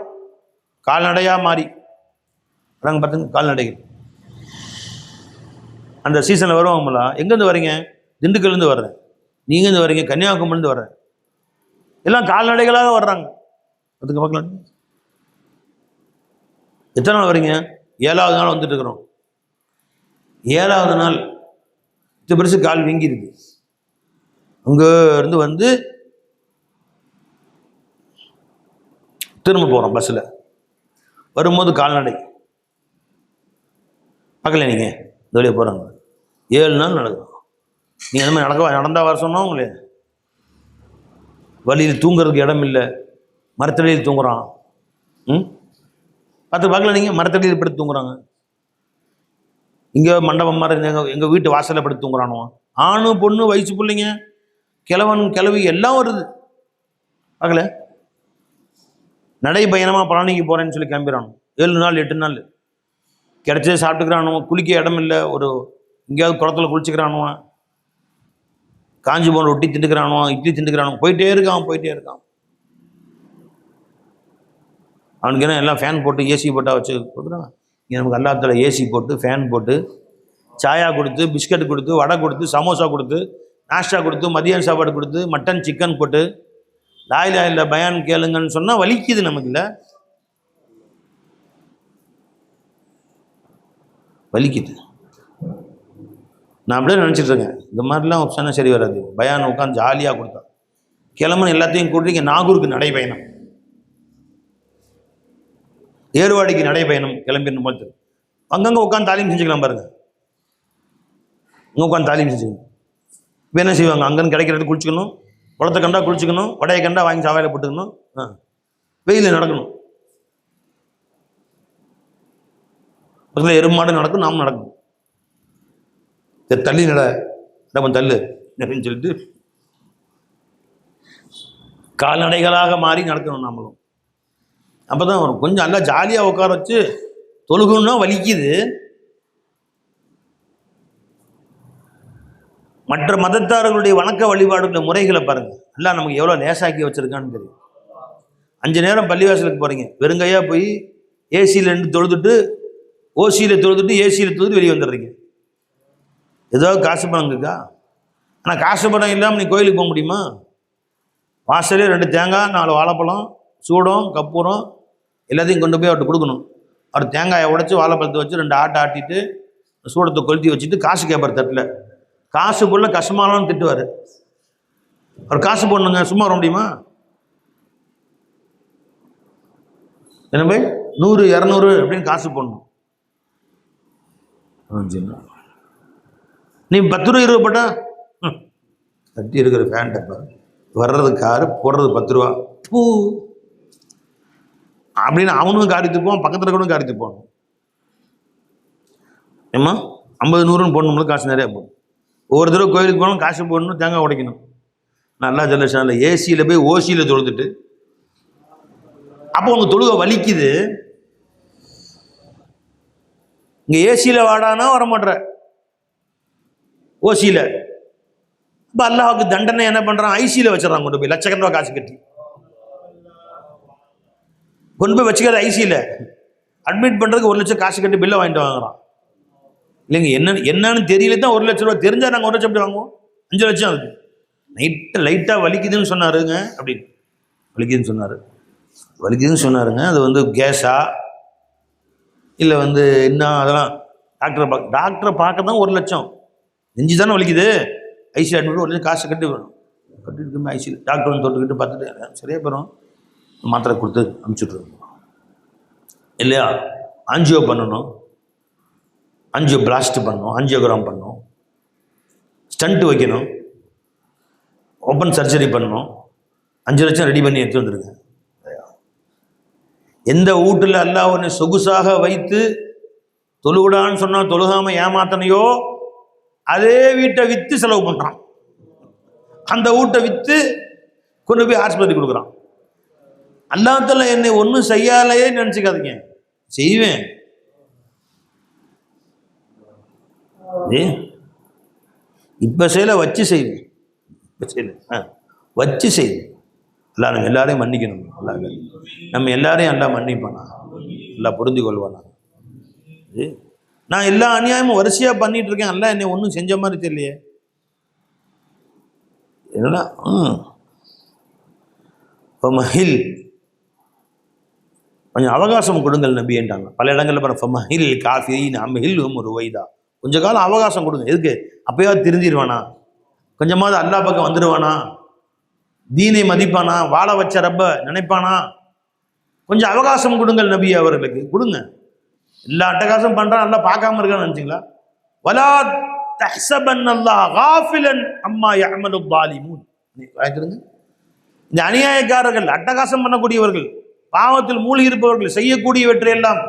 கால்நடையாக மாறி வராங்க பார்த்துங்க, கால்நடைகள் அந்த சீசனில் வருவாங்களா. எங்கேருந்து வரீங்க? திண்டுக்கல்லேருந்து வர்றேன். நீங்கேருந்து வரீங்க? கன்னியாகுமரிலேருந்து வர்றேன். எல்லாம் கால்நடைகளாக வர்றாங்க. பார்த்துங்க பார்க்கலாம். எத்தனை நாள் வரீங்க? 7வது நாள் வந்துட்டு இருக்கிறோம். 7வது நாள் இது பெருசு கால் வீங்கிருக்கு. அங்கே இருந்து வந்து திரும்ப போகிறோம் பஸ்ஸில். வரும்போது கால்நடை பார்க்கல, நீங்கள் இந்த வழியாக போகிறாங்க. 7 நாள் நடக்கும். நீங்கள் அந்த மாதிரி நடந்தா வர சொன்னோம் உங்களே. வழியில் தூங்குறதுக்கு இடம் இல்லை, மரத்தடியில் தூங்குறான். பார்க்கல நீங்கள்? மரத்தடியில் படுத்து தூங்குறாங்க. இங்கே மண்டபம் மாதிரி எங்கள் வீட்டு வாசலில் படுத்து தூங்குறானோ. ஆணு பொண்ணு வயசு பிள்ளைங்க, கிழவன் கிழவி எல்லாம் வருது. பார்க்கல? நடைபயணமாக பழனிக்கு போகிறேன்னு சொல்லி கிளம்பிறானோ. 7 நாள் 8 நாள் கிடைச்சது சாப்பிட்டுக்கிறானோ. குளிக்க இடம் இல்லை, ஒரு எங்கேயாவது குளத்துல குளிச்சுக்கிறானுவான். காஞ்சி போன ரொட்டி திண்டுக்கிறானுவான், இட்லி திண்டுக்கிறானுவான். போயிட்டே இருக்கான். அவனுக்கு என்ன எல்லாம் ஃபேன் போட்டு ஏசி போட்டால் வச்சு கொடுக்குறான். இங்கே நமக்கு எல்லாத்துல ஏசி போட்டு ஃபேன் போட்டு சாயா கொடுத்து, பிஸ்கட் கொடுத்து, வடை கொடுத்து, சமோசா கொடுத்து, நாஷ்டா கொடுத்து, மதியம் சாப்பாடு கொடுத்து, மட்டன் சிக்கன் போட்டு, லாயிலா இல்லை பயான் கேளுங்கன்னு சொன்னால் வலிக்குது நமக்கு. இல்லை வலிக்குது. நான் அப்படியே நினச்சிட்டு இருக்கேன், இந்த மாதிரிலாம் சொன்னால் சரி வராது. பயான் உட்காந்து ஜாலியாக கொடுத்தா கிளம்புன்னு எல்லாத்தையும் கூட்டி இங்கே நாகூருக்கு நடைபயணம், ஏர்வாடிக்கு நடைபயணம் கிளம்பிடணும் போது அங்கங்கே உட்காந்து தாலீம் செஞ்சுக்கலாம் பாருங்க. இங்கே உட்காந்து தாலீம் செஞ்சுக்கணும். இப்போ என்ன செய்வாங்க? அங்கன்னு கிடைக்கிறது குளிச்சுக்கணும், குளத்தை கண்டா குளிச்சுக்கணும், வடையை கண்டா வாங்கி சாவையில் போட்டுக்கணும், வெயிலில் நடக்கணும். பக்கத்தில் எருமாடு நடக்கும், நாமும் நடக்கும். தள்ளி நம்ம தள்ளு அப்படின்னு சொல்லிட்டு கால்நடைகளாக மாறி நடக்கணும் நாமளும். அப்போ தான் வரும். கொஞ்சம் நல்லா ஜாலியாக உட்கார வச்சு தொழுகணும்னா வலிக்குது. மற்ற மதத்தார்களுடைய வணக்க வழிபாடுள்ள முறைகளை பாருங்கள். எல்லாம் நமக்கு எவ்வளோ லேசாக்கி வச்சுருக்கான்னு தெரியும். 5 நேரம் பள்ளிவாசலுக்கு போகிறீங்க, வெறுங்கையாக போய் ஏசியில் நின்று தொழுதுட்டு, ஓசியில் தொழுதுட்டு, ஏசியில் தொழுது வெளியே வந்துடுறீங்க. ஏதாவது காசு பணம் இருக்கா? ஆனால் காசு பணம் இல்லாமல் நீ கோயிலுக்கு போக முடியுமா? வாசலே 2 தேங்காய், 4 வாழைப்பழம், சூடம், கற்பூரம் எல்லாத்தையும் கொண்டு போய் அவர்கிட்ட கொடுக்கணும். அவர் தேங்காயை உடைச்சி வாழைப்பழத்தை வச்சு 2 ஆட்டை ஆட்டிட்டு சூடத்தை கொளுத்தி வச்சுட்டு காசு கேட்பார் தட்டில். காசு போடல கஷ்டமானு திட்டுவார். அவர் காசு போடணுங்க, சும்மா வர முடியுமா? என்ன போய் 100 200 அப்படின்னு காசு போடணும். நீ 10 ரூபா 20 போட்டா கட்டி இருக்கிற ஃபேன்ட்டப்பா வர்றது காரு, போடுறது 10 ரூபா பூ அப்படின்னு அவனும் காரி துப்பான், பக்கத்தில் கூட காரி துப்பான். ஏம்மா 50 100ன்னு போடணும்ல, காசு நிறையா போடும். ஒவ்வொரு தடவை கோயிலுக்கு போகணும், காசு போடணும், தேங்காய் உடைக்கணும். நல்லா ஜெனரேஷனில் ஏசியில் போய் ஓசியில் தொழுதுட்டு அப்போ உங்கள் தொழுகை வலிக்குது. இங்கே ஏசியில் வாடானா வரமாட்ற, ஓசியில். இப்போ அல்லாஹுக்கு தண்டனை என்ன பண்ணுறான்? ஐசியில் வச்சிடறான். கொண்டு போய் லட்சக்கணக்கான காசு கட்டி கொண்டு போய் வச்சுக்கிறது. ஐசியில் அட்மிட் பண்ணுறதுக்கு 1 லட்சம் காசு கட்டி பில்லை வாங்கிட்டு வாங்குறான். இல்லைங்க, என்னன்னு தெரியல தான் 1 லட்ச ரூபா. தெரிஞ்சால் நாங்கள் 1 லட்சம் எப்படி வாங்குவோம்? 5 லட்சம் அதுக்கு. லைட்டாக வலிக்குதுன்னு சொன்னாருங்க, அப்படின்னு வலிக்குதுன்னு சொன்னாருங்க. அது வந்து கேஸா இல்லை வந்து என்ன, அதெல்லாம் டாக்டரை பார்க்க தான் 1 லட்சம். நெஞ்சு தானே வலிக்குது, ஐசி அட்மிட் 1 லட்சம் காசு கட்டி வேணும். கட்டிட்டு ஐசியில் டாக்டர் வந்து தொட்டுக்கிட்டு பார்த்துட்டு சரியாக போயிடும், மாத்திரை கொடுத்து அனுப்பிச்சுட்ருக்கோம் இல்லையா? ஆஞ்சியோ பண்ணணும், ஆஞ்சியோ பிளாஸ்ட் பண்ணணும், ஆஞ்சியோகிராம் பண்ணணும், ஸ்டண்ட் வைக்கணும், ஓப்பன் சர்ஜரி பண்ணணும். 5 லட்சம் ரெடி பண்ணி எடுத்து வந்துருங்க. எந்த வீட்டில் அல்லாஹ் உன்னை சொகுசாக வைத்து தொழுவிடான்னு சொன்னால் தொழுகாமல் ஏமாத்தனையோ அதே வீட்டை விற்று செலவு பண்ணுறான். அந்த வீட்டை விற்று கொண்டு போய் ஆஸ்பத்திரி கொடுக்குறான். அல்லாஹ்தால என்னை ஒன்றும் செய்யாலையே நினச்சிக்காதீங்க, செய்வேன். இப்போ செய்யல, வச்சு செய்வேன். இப்போ செய்யல, வச்சு செய்வேன். அல்லா நம்ம எல்லாரையும் மன்னிக்கணும். அல்லா நம்ம எல்லாரையும் அல்லா மன்னிப்பானா, அல்லா புரிந்து கொள்வானா. நான் எல்லா அநியாயமும் வரிசையாக பண்ணிட்டு இருக்கேன், அல்லா என்னை ஒன்றும் செஞ்ச மாதிரி தெரியலையே. என்னடா ஃபமஹில், கொஞ்சம் அவகாசம் கொடுங்கள் நபின்றாங்க. பல இடங்களில் பாருங்க, ஃபமஹில் காஃபிரீன் அம்ஹில் ருவைதா, கொஞ்ச காலம் அவகாசம் கொடுங்க. எதுக்கு? அப்பயாவது திருந்திடுவானா, கொஞ்சமாவது அல்லா பக்கம் வந்துடுவானா, தீனை மதிப்பானா, வாழ வச்ச ரப்ப நினைப்பானா. கொஞ்சம் அவகாசம் கொடுங்கள் நபி அவர்களுக்கு, கொடுங்க. எல்லா அட்டகாசம் பண்றான், நல்லா பார்க்காம இருக்கான்னு நினைச்சிங்களா? வலா தஹ்சபன்னல்லாஹ காஃபிலன் அம்மா யஅமலு ஸாலிமூன். வாங்கிடுங்க. இந்த அநியாயக்காரர்கள், அட்டகாசம் பண்ணக்கூடியவர்கள், பாவத்தில் மூழ்கி இருப்பவர்கள் செய்யக்கூடியவற்றையெல்லாம்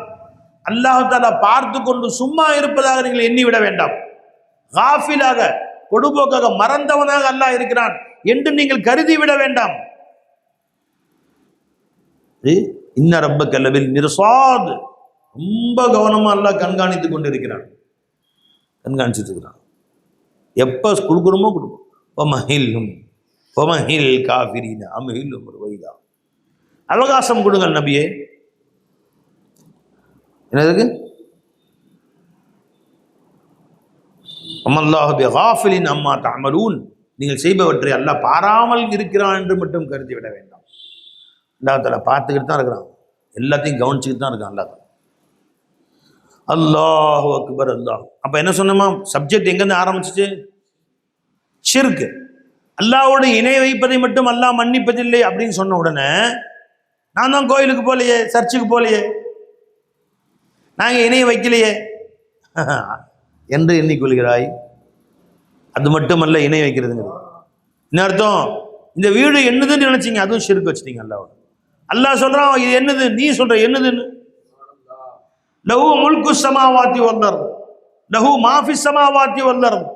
அல்லாஹ் தஆலா பார்த்து கொண்டு சும்மா இருப்பதாக நீங்கள் எண்ணிவிட வேண்டாம். காஃபிலாக, கொடுபோக்காக, மறந்தவனாக அல்லாஹ் இருக்கிறான் என்று நீங்கள் கருதி விட வேண்டாம். இன்ன ரப்பக லபில் மிர்சாத், ரொம்ப கவனமா அல்லாஹ் கண்காணித்துக் கொண்டிருக்கிறான், கண்காணிச்சுட்டு இருக்கிறான். எப்ப கொடுக்கணுமோ கொடுக்கும். காஃபிரீன அம்ஹில்ஹும் ருவைதா, அவகாசம் கொடுங்கள் நபியே. என்னதுக்கு? அல்லாஹ் பிகாஃபிலின் அம்மா தஅமலூன், நீங்கள் செய்பவற்றை அல்லாஹ் பாராமல் இருக்கிறான் என்று மட்டும் கருதி விட வேண்டாம். அல்லாஹ் தஆலா பார்த்துக்கிட்டு தான் இருக்கிறான், எல்லாத்தையும் கவனிச்சுக்கிட்டு தான் இருக்கான் அல்லாஹ். அல்லாஹு அக்பர். அல்லாஹ். அப்ப என்ன சொன்னோமா, சப்ஜெக்ட் எங்கேருந்து ஆரம்பிச்சிச்சு? ஷிர்க். அல்லாஹ்வோடு இணை வைப்பதை மட்டும் அல்லாஹ் மன்னிப்பதில்லை அப்படின்னு சொன்ன உடனே, நான் தான் கோயிலுக்கு போலையே, சர்ச்சுக்கு போலையே, நாங்கள் இணைய வைக்கலையே என்று எண்ணிக்கொள்கிறாய். அது மட்டுமல்ல இணை வைக்கிறதுங்கிறது. என்ன அர்த்தம்? இந்த வீடு என்னதுன்னு நினைச்சீங்க, அதுவும் ஷிர்க் வச்சுட்டீங்க அல்லாஹ்வோட. அல்லாஹ் சொல்றான் இது என்னது, நீ சொல்ற என்னதுன்னு. லஹு முல்கு ஸமாவாத்தி வல் அர்த், லஹு மா ஃபிஸ் ஸமாவாத்தி வல் அர்த்,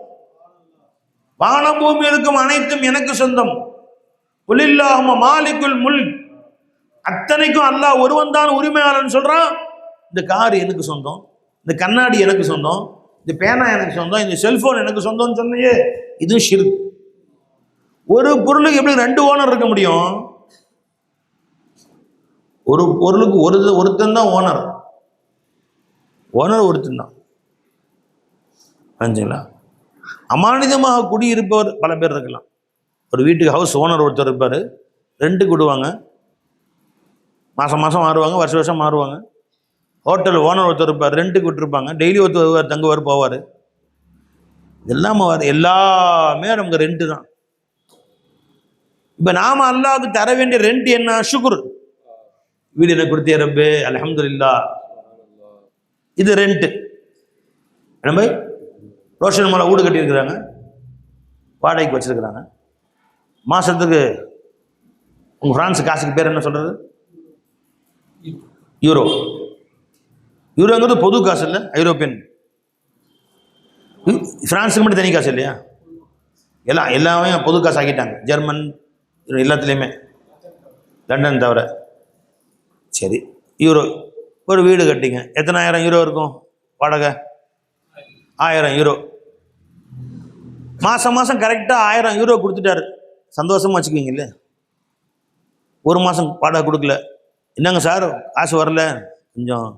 வானம் பூமி இருக்கும் அனைத்தும் எனக்கு சொந்தம். குலில்லாஹும்ம மாலிகுல் முல்க், அத்தனைக்கும் அல்லாஹ் ஒருவன் தான் உரிமையாளன் சொல்றான். இந்த கார் எனக்கு சொந்தம், இந்த கண்ணாடி எனக்கு சொந்தம், இந்த பேனா எனக்கு சொந்தம், இந்த செல்போன் எனக்கு சொந்தம்னு சொன்னியே, இது ஷிர்க். ஒரு பொருளுக்கு எப்படி ரெண்டு ஓனர் இருக்க முடியும்? ஒரு பொருளுக்கு ஒருத்தன் தான் ஓனர், ஒருத்தன் தான். புரிஞ்சுங்களா? அமானிதமாக குடியிருப்பவர் பல பேர் இருக்கலாம். ஒரு வீட்டுக்கு ஹவுஸ் ஓனர் ஒருத்தர் இருப்பார், ரெண்டுக்கு விடுவாங்க, மாதம் மாதம் மாறுவாங்க, வருஷம் வருஷம் மாறுவாங்க. ஹோட்டல் ஓனர் ஒருத்தர் இருப்பார், ரெண்டுக்கு விட்டுருப்பாங்க, டெய்லி ஒருத்தர் தங்குவார் போவார். இதெல்லாம் எல்லாமே நமக்கு ரெண்டு தான். இப்போ நாம் அல்லாஹ்வுக்கு தர வேண்டிய ரெண்ட் என்ன? ஷுக்ர். வீடு என்ன கொடுத்தே ரப்பே, அல்ஹம்துலில்லாஹ், இது ரெண்ட். நம்ம ரோஷன் மேலே வீடு கட்டியிருக்கிறாங்க, வாடகைக்கு வச்சிருக்கிறாங்க. மாதத்துக்கு உங்கள் ஃப்ரான்ஸ் காசுக்கு பேர் என்ன சொல்கிறது? யூரோ. யூரோங்கிறது பொது காசு இல்லை, ஐரோப்பியன். ஃப்ரான்ஸுக்கு மட்டும் தனி காசு இல்லையா? எல்லாமே பொது காசு ஆக்கிட்டாங்க, ஜெர்மன் எல்லாத்துலேயுமே, லண்டன் தவிர. சரி, யூரோ. ஒரு வீடு கட்டிங்க, எத்தனை ஆயிரம் யூரோ இருக்கும் வாடகை? 1000 யூரோ. மாதம் மாதம் கரெக்டாக 1000 யூரோ கொடுத்துட்டாரு, சந்தோஷமாக வச்சுக்குவீங்கல்ல. ஒரு மாதம் வாடகை கொடுக்கல, என்னங்க சார் காசு வரல, கொஞ்சம்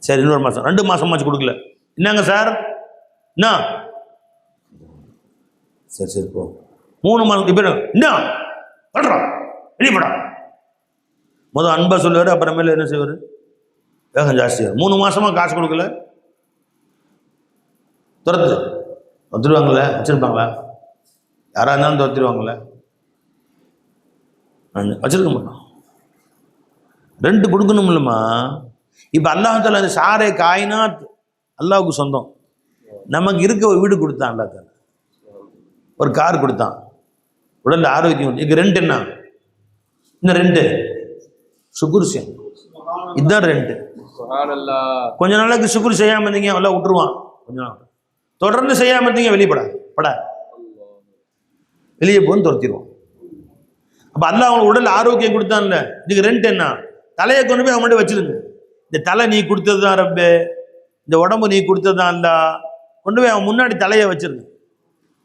சரி இன்னொரு மாதம், 2 மாதமாச்சு கொடுக்கல, என்னங்க சார் என்ன, சரி சரி போ. 3 மாதம் இப்போ என்ன பண்ணுறோம், வெளிப்படா. முதல் அன்பா சொல்லுவார், அப்புறமேல என்ன செய்வார், வேகம் ஜாஸ்தியாக. 3 மாதமாக காசு கொடுக்கல, துரத்து வந்துடுவாங்களே, வச்சுருப்பாங்களா? யாராக இருந்தாலும் துரத்திடுவாங்களே, வச்சிருக்க மாட்டோம். ரெண்டு கொடுக்கணும் இல்லைம்மா. இப்போ அல்லாஹ் தாலா அந்த சாரே காயினாத் அல்லாஹ்வுக்கு சொந்தம். நமக்கு இருக்க ஒரு வீடு கொடுத்தான் அல்லாஹ் தாலா, ஒரு கார் கொடுத்தான், உடல் ஆரோக்கியம். இதுக்கு ரெண்ட் என்ன? இந்த ரெண்டு சுக்குர் செய்யும், இதுதான் ரெண்டு. கொஞ்ச நாளைக்கு சுக்குர் செய்யாமல் இருந்தீங்க, எல்லாம் விட்டுருவான். கொஞ்ச நாள் தொடர்ந்து செய்யாமல் இருந்தீங்க, வெளியே போன்னு துரத்திடுவான். அப்போ அல்லாஹ் அவங்களுக்கு உடல் ஆரோக்கியம் கொடுத்தான்ல, இதுக்கு ரெண்ட் என்ன? தலையை கொண்டு போய் அவங்கள்ட்ட வச்சிருங்க. இந்த தலை நீ கொடுத்தது தான் ரப்பே, இந்த உடம்பு நீ கொடுத்தது தான் அல்ல, கொண்டு போய் அவன் முன்னாடி தலையை வச்சிருங்க.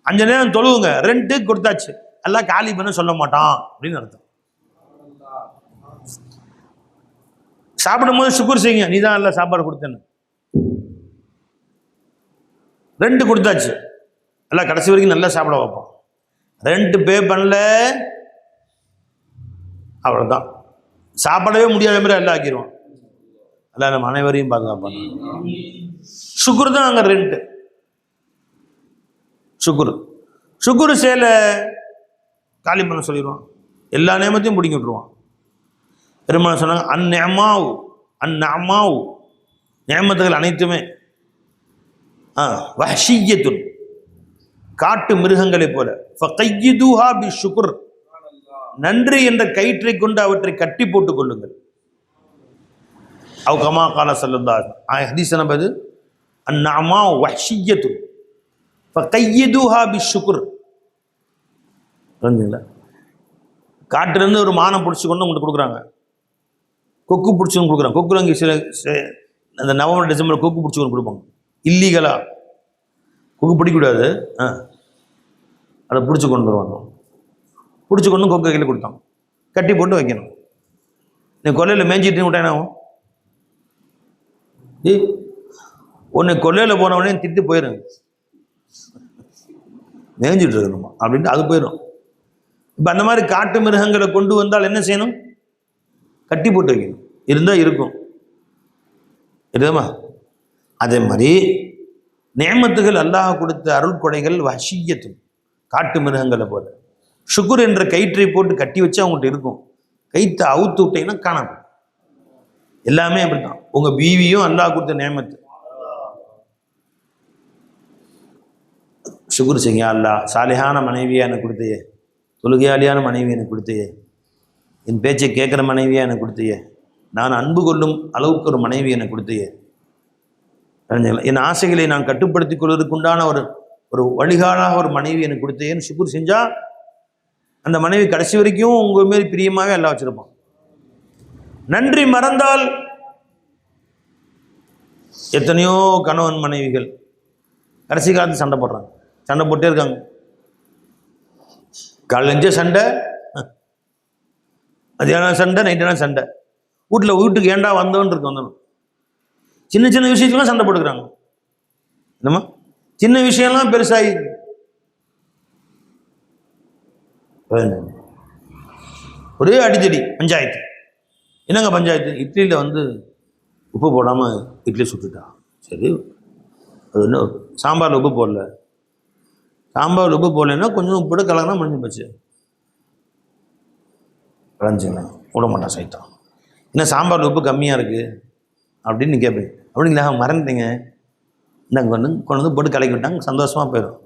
5 நேரம் தொழுவுங்க, ரெண்ட்டு கொடுத்தாச்சு, எல்லாம் காலி பண்ண சொல்ல மாட்டான் அப்படின்னு அர்த்தம். சாப்பிடும் போது சுக்குர் செய்யுங்க, நீ தான் எல்லாம் சாப்பாடு கொடுத்தேன்னு. ரெண்ட் கொடுத்தாச்சு, எல்லாம் கடைசி வரைக்கும் நல்லா சாப்பிட வைப்போம். ரெண்ட் பே பண்ணல, அவ்வளோதான், சாப்பிடவே முடியாத மாதிரி எல்லாம் ஆக்கிடுவோம். எல்லாம் நம்ம அனைவரையும் பாதுகாப்பாங்க. சுக்குர் தான் அங்கே ரெண்ட்டு. சுக்குர் சேல காலி பண்ண சொல்லிடுவான், எல்லா நேமத்தையும் பிடிங்கி விட்டுருவான். பெருமாள் சொன்னாங்க, அந்நமாவு நேமத்துகள் அனைத்துமே வஹ்ஷிய்யத்துன், காட்டு மிருகங்களை போல. ஃபகையிதுஹா பிஷ்ஷுக்ர், நன்றி என்ற கயிற்றை கொண்டு அவற்றை கட்டி போட்டுக் கொள்ளுங்கள். அவ் கமா கால ஸல்லல்லாஹு ஹதீஸ் நம்பது அந்நஅமா வஹ்ஷியத்து ஃபகையிதுஹா பிஷ்ஷுக்ர். புரிஞ்சுங்களா? காட்டிலேருந்து ஒரு மானம் பிடிச்சி கொண்டு உங்களுக்கு கொடுக்குறாங்க, கொக்கு பிடிச்சி கொடுக்குறாங்க. கொக்குல இங்கே சில அந்த நவம்பர் டிசம்பர் கொக்கு பிடிச்சி கொண்டு கொடுப்பாங்க இல்லீகலா. கொக்கு பிடிக்கக்கூடாது, அதை பிடிச்சி கொண்டு வருவாங்க. பிடிச்சி கொண்டு கொக்கு கையில் கொடுத்தாங்க, கட்டி போட்டு வைக்கணும். நீ கொல்லையில் மேய்ஞ்சிட்டு விட்டா என்ன ஆகும்? உன்னை கொல்லையில் போனவனே திட்டு போயிடும், மேய்ஞ்சிட்டு இருக்கணுமா அப்படின்ட்டு அது போயிடும். இப்போ அந்த மாதிரி காட்டு மிருகங்களை கொண்டு வந்தால் என்ன செய்யணும்? கட்டி போட்டு வைக்கணும். இருந்தால் இருக்கும், இருக்குமா? அதே மாதிரி நியமத்துகள் அல்லாஹ் கொடுத்த அருள் கொடைகள் வஹ்ஷியத்து, காட்டு மிருகங்களை போல. ஷுக்குர் என்ற கயிற்றை போட்டு கட்டி வச்சு அவங்கள்ட்ட இருக்கும். கயிற்றை அவுத்து விட்டீங்கன்னா காணாம. எல்லாமே அப்படித்தான். உங்க பீவியும் அல்லாஹ் கொடுத்த நியமத்து. ஷுக்குர் செய்ய, அல்லாஹ் சாலிஹான மனைவியா எனக்கு கொடுத்தையே, தொழுகையாளியான மனைவி எனக்கு கொடுத்தையே, என் பேச்சை கேட்குற மனைவியா எனக்கு கொடுத்தையே, நான் அன்பு கொள்ளும் அளவுக்கு ஒரு மனைவி எனக்கு கொடுத்தையே, என் ஆசைகளை நான் கட்டுப்படுத்திக் கொள்வதற்குண்டான ஒரு வழிகாலாக ஒரு மனைவி எனக்கு கொடுத்தையேன்னு ஷுக்குர் செஞ்சா அந்த மனைவி கடைசி வரைக்கும் உங்க மாரி பிரியமாவே எல்லாம் வச்சிருப்பான். நன்றி மறந்தால் எத்தனையோ கணவன் மனைவிகள் கடைசி காலத்து சண்டை போடுறாங்க, சண்டை போட்டே இருக்காங்க. காலைஞ்ச சண்டை, மதியானம் சண்டை, நைட்டான சண்டை. வீட்டுக்கு ஏண்டா வந்தோன்னு இருக்கு. வந்தோம் சின்ன சின்ன விஷயத்துலாம் சண்டை போட்டுக்கிறாங்க. என்னம்மா சின்ன விஷயம்லாம் பெருசாகி ஒரே அடித்தடி பஞ்சாயத்து. என்னங்க பஞ்சாயத்து? இட்லியில் உப்பு போடாமல் இட்லி சுட்டுட்டா. சரி, அது என்ன, சாம்பாரில் உப்பு போடல, சாம்பாரில் உப்பு போடலைன்னா கொஞ்சம் உப்பு போட கலங்கினா முடிஞ்சு போச்சு. விளைஞ்சுங்களா? விட மாட்டான் சைத்தான். என்ன சாம்பாரில் உப்பு கம்மியாக இருக்குது அப்படின்னு நீ கேட்பேன். அப்படிங்களா, மறந்துட்டீங்க, இந்தாங்க கொண்டு போட்டு கலக்கி விட்டாங்க, சந்தோஷமாக போயிடும்.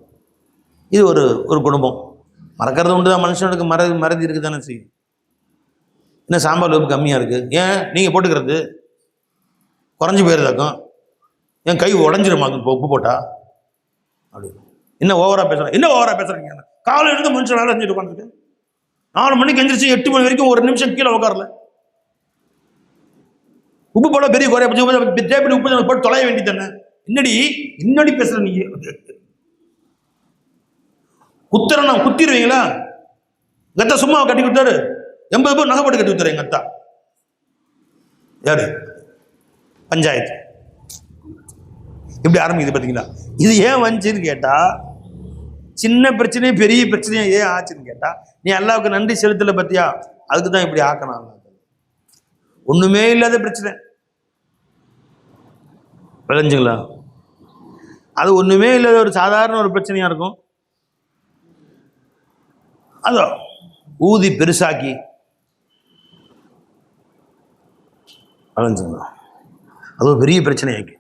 இது ஒரு குடும்பம். மறக்கிறது உண்டு தான், மனுஷனுக்கு மறதி இருக்குது தானே செய்யும். என்ன சாம்பார் உப்பு கம்மியாக இருக்குது, ஏன் நீங்கள் போட்டுக்கிறது குறைஞ்சி போயிருதாக்கும், என் கை உடஞ்சிருமாக்கு உப்பு போட்டா அப்படி. என்ன ஓவராக பேசுகிறேன், என்ன ஓவராக பேசுகிறீங்க? காலையில் இருந்து மனுஷன் வேலை செஞ்சுட்டு உட்காந்துருக்கு, 4 மணிக்கு எந்திரிச்சு 8 மணி வரைக்கும் ஒரு நிமிஷம் கீழே உட்காரல. உப்பு போட பெரிய குறைய தேப்படி உப்பு போட்டு தொலைய வேண்டி தானே. இன்னடி பேசுற நீங்க குத்துறனா குத்திடுவீங்களா? கத்தா சும்மா கட்டி கொடுத்தாரு, 80 பேர் நகை போட்டு கட்டி கொடுத்தாரு எங்க அத்தா. யாரு? பஞ்சாயத்து. இப்படி ஆரம்பிக்குது பார்த்தீங்களா? இது ஏன் வந்துச்சுன்னு கேட்டா, சின்ன பிரச்சனையும் பெரிய பிரச்சனையும் ஏன் ஆச்சுன்னு கேட்டா, நீ அல்லாவுக்கு நன்றி செலுத்தல பத்தியா, அதுக்கு தான் இப்படி ஆக்கணும். ஒண்ணுமே இல்லாத பிரச்சனை விளைஞ்சுங்களா? அது ஒண்ணுமே இல்லாத ஒரு சாதாரண ஒரு பிரச்சனையா இருக்கும். அதோ ஊதி பெருசாக்கி விளைஞ்சுங்களா, அது ஒரு பெரிய பிரச்சனையாக்கி.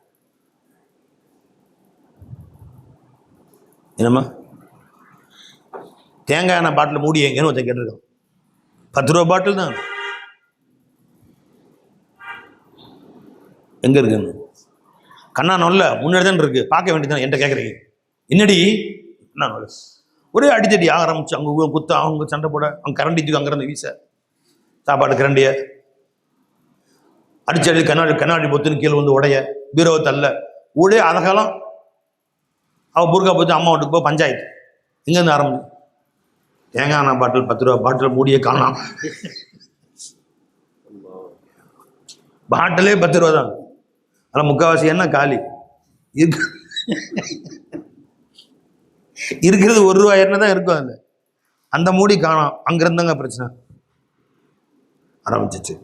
என்னம்மா தேங்காய் எண்ணெய் பாட்டில் மூடி எங்கன்னு ஒருத்தன் கேட்டிருக்கான். 10 ரூபா பாட்டில் தான். எங்க இருக்குன்னு கண்ணா நொல்ல முன்னாடி தான் இருக்கு, பார்க்க வேண்டியதான். என்கிட்ட கேட்குறீங்க என்னடி என்ன நொல்ல? ஒரே அடித்தடி ஆரம்பிச்சு, அவங்க குத்த, அவங்க சண்டை போட, அவங்க கரண்டி தூக்கி அங்கிருந்து வீச, சாப்பாடு கரண்டிய அடிச்சடி, கண்ணாடி பொத்துன்னு கீழே உடைய, பீரோவை தள்ள ஊடே. அதகாலம் அவள் புர்கா போச்சு, அம்மா வீட்டுக்கு போய் பஞ்சாயத்து. எங்கேருந்து ஆரம்பிச்சு, தேங்காய் எண்ணெய் பாட்டில் 10 ரூபா பாட்டில் மூடியே காணலாம். பாட்டிலே 10 ரூபா தான். ஆனால் முக்கால்வாசி என்ன காலி இருக்கிறது 1 ரூபா எண்ணெய் தான் இருக்கும். அது அந்த மூடி காணோம். அங்கிருந்தாங்க பிரச்சனை ஆரம்பிச்சிச்சு.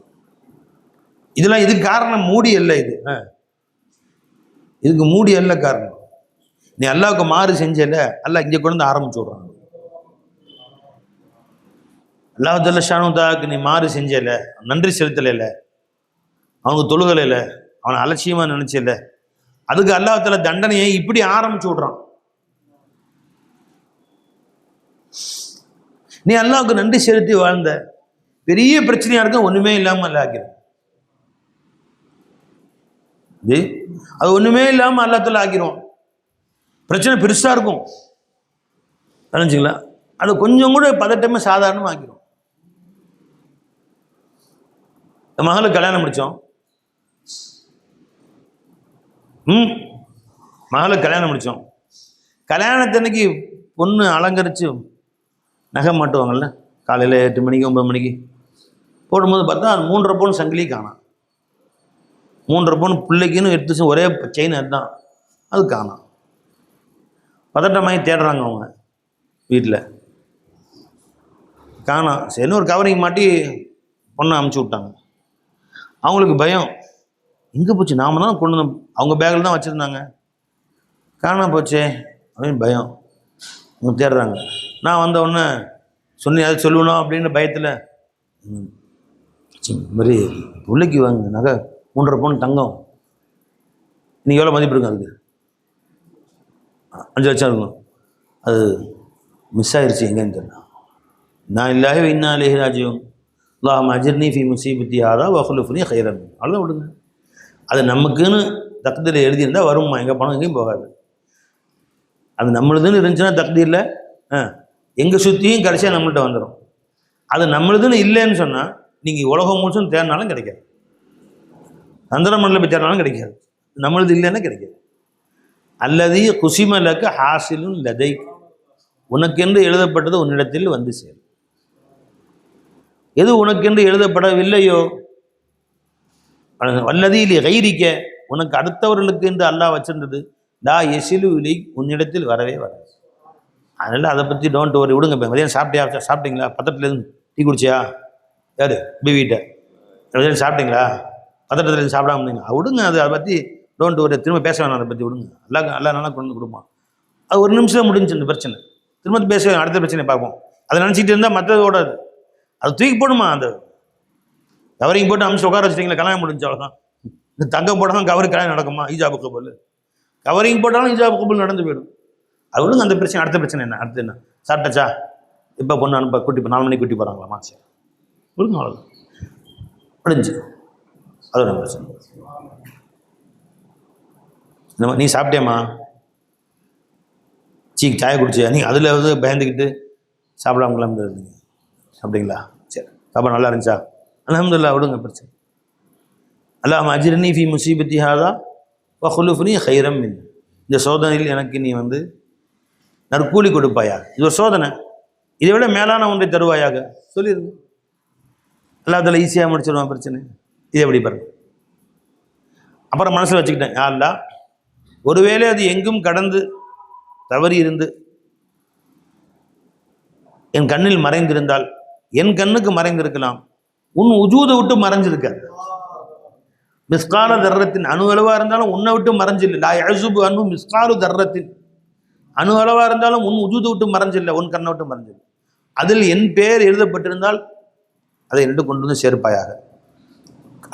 இதெல்லாம் இதுக்கு காரணம் மூடி அல்ல. இதுக்கு மூடி அல்ல காரணம். நீ அல்லாவுக்கு மாறு செஞ்சல, அல்லாஹ் இங்கே கொண்டு வந்து ஆரம்பிச்சு விடுறான். அல்லாஹ் ஜல்ல ஷானுதாக்கு நீ மாறு செஞ்சல, நன்றி செலுத்தல, அவனுக்கு தொழுகல, அவனை அலட்சியமா நினைச்சல, அதுக்கு அல்லாஹ் தஆலா தண்டனையை இப்படி ஆரம்பிச்சு விடுறான். நீ அல்லாஹ்வுக்கு நன்றி செலுத்தி வாழ்ந்த பெரிய பிரச்சனையா இருக்கும், ஒண்ணுமே இல்லாம அல்ல ஆக்கிடும். அது ஒண்ணுமே இல்லாம அல்லாஹ்தால ஆக்கிரும். பிரச்சனை பெருசா இருக்கும் நினைச்சுங்களா, அது கொஞ்சம் கூட பதட்டமே சாதாரணமாக ஆக்கிரும். மகளுக்கு கல்யாணம் முடிச்சோம். மகளுக்கு கல்யாணம் முடித்தோம். கல்யாணத்தன்னைக்கு பொண்ணு அலங்கரித்து நகை மாட்டுவாங்கள்ல, காலையில் 8 மணிக்கு 9 மணிக்கு போடும்போது பார்த்தா அது 3.5 பவுன் சங்கிலி காணாம். 3.5 பவுன் பிள்ளைக்குன்னு எடுத்துச்சு, ஒரே செயின் அதுதான், அது காணாம். பதட்டமாகி தேடுறாங்க அவங்க வீட்டில், காணாம். சரின்னு ஒரு கவரிங் மாட்டி பொண்ணை அமுச்சு விட்டாங்க. அவங்களுக்கு பயம், எங்கே போச்சு, நாம தான் கொண்டு வந்து அவங்க பேக்கில் தான் வச்சுருந்தாங்க, காணாம போச்சே அப்படின்னு பயம். அவங்க தேடுறாங்க. நான் வந்த உடனே சொன்னி அதை சொல்லணும் அப்படின்னு பயத்தில், மாதிரி பிள்ளைக்கு வாங்க நகை 3.5 பவுன் தங்கம், இன்னைக்கு எவ்வளோ மதிப்பு இருக்கும், அதுக்கு 5 லட்சம் இருக்கும், அது மிஸ் ஆயிடுச்சு, எங்கேன்னு தெரியல. நான் இல்லாஹி வ இன்னா இலைஹி ராஜிஊன் அல்லாஹும்ம அஜிர்னி ஃபீ முஸீபத்தி ஹாதா வ அக்லிஃப்னி கைரன். அவ்வளோ விடுங்க. அது நமக்குன்னு தக்தீரில் எழுதியிருந்தால் வருமா, எங்கே பணம் எங்கேயும் போகாது. அது நம்மளுதுன்னு இருந்துச்சுன்னா தக்தீரில் எங்கே சுற்றியும் கடைசியாக நம்மள்கிட்ட வந்துடும். அது நம்மளுதுன்னு இல்லைன்னு சொன்னால் நீங்கள் உலகம் முழுசும் தேடினாலும் கிடைக்காது, சந்திரமண்டலில் போய் தேடினாலும் கிடைக்காது. நம்மளது இல்லைன்னா கிடைக்காது. அல்லது குசிமலக்க ஹாசிலும் லதை, உனக்கென்று எழுதப்பட்டது உன்னிடத்தில் வந்து சேரும். எது உனக்கென்று எழுதப்படவில்லையோ, வல்லதில் கைரிக்க, உனக்கு அடுத்தவர்களுக்கு என்று அல்லாஹ் வச்சிருந்தது, லா எசிலு இலை, உன்னிடத்தில் வரவே வராது. அதனால் அதை பற்றி டோன்ட் வரி, விடுங்க. இப்போ மதியம் சாப்பிட்டீங்களா, பத்திரத்துலேருந்து டீ குடிச்சியா, யார் பிவிட்ட மதியம் சாப்பிட்டீங்களா, பத்திரத்துலேருந்து சாப்பிடாம இருந்தீங்க, விடுங்க. அதை பற்றி டோன்ட் வரி, திரும்ப பேச வேணாம், அதை பற்றி விடுங்க. அல்லா நல்லா கொண்டு வந்து கொடுப்பான். அது ஒரு நிமிஷம் முடிஞ்சு இந்த பிரச்சனை, திரும்ப பேச அடுத்த பிரச்சனை பார்ப்போம். அதை நினச்சிட்டு இருந்தால் மற்றது ஓடாது. அது தூக்கி போடுமா, அந்த கவரிங் போட்டு அம்சம் உட்கார வச்சுட்டீங்களா, கல்யாணம் முடிஞ்சு அவ்வளோதான். இந்த தங்கம் போட்டாலும் கவரிங் கல்யாணம் நடக்குமா, ஈஜாபு கபூல். கவரிங் போட்டாலும் ஈஜாபு கபூல் நடந்து போயிடும். அது விடுங்க, அந்த பிரச்சனை. அடுத்த பிரச்சனை என்ன, அடுத்து என்ன, சாப்பிட்டாச்சா, இப்போ பொண்ணு அனுப்ப கூட்டி 4 மணிக்கு கூட்டி போகிறாங்களாமா, சரி விடுங்க, அவ்வளோதான் முடிஞ்சு. அது ஒரு பிரச்சனை. நீ சாப்பிட்டியாம்மா, சாய குடிச்சியா, நீ அதில் வந்து பயந்துக்கிட்டு சாப்பிடாமலாம் இருந்தீங்க, அப்படிங்களா, சரி சாப்பாடு நல்லா இருந்துச்சா, அல்ஹம்துலில்லாஹ், விடுங்க பிரச்சனை. அல்லாஹும்ம அஜிர்னி ஃபீ முஸீபத்தி ஹாதா வ குலுஃப்னி கைரம் மின், இந்த சோதனையில் எனக்கு நீ வந்து நற்கூலி கொடுப்பாயாக. இது ஒரு சோதனை, இதை விட மேலான ஒன்றை தருவாயாக சொல்லிடுங்க. அல்லா அதில் ஈஸியாக முடிச்சிடுவான் பிரச்சனை. இது எப்படி பாருங்க. அப்புறம் மனசில் வச்சுக்கிட்டேன், யா அல்லாஹ், ஒருவேளை அது எங்கும் கடந்து தவறி இருந்து என் கண்ணில் மறைந்திருந்தால், என் கண்ணுக்கு மறைந்திருக்கலாம், உன் உஜூதை விட்டு மறைஞ்சிருக்காது. மிஸ்கால தர்றத்தின் அணு அளவா இருந்தாலும் உன்னை விட்டு மறைஞ்சில்லை. லா யஸுபு அன்ஹு மிஸ்காலு தர்றத்தின், அணு அளவா இருந்தாலும் உன் உஜூதை விட்டு மறைஞ்சில்லை, உன் கண்ணை விட்டு மறைஞ்சில்லை. அதில் என் பெயர் எழுதப்பட்டிருந்தால் அதை என்னிட்டு கொண்டு வந்து சேர்ப்பாயாக.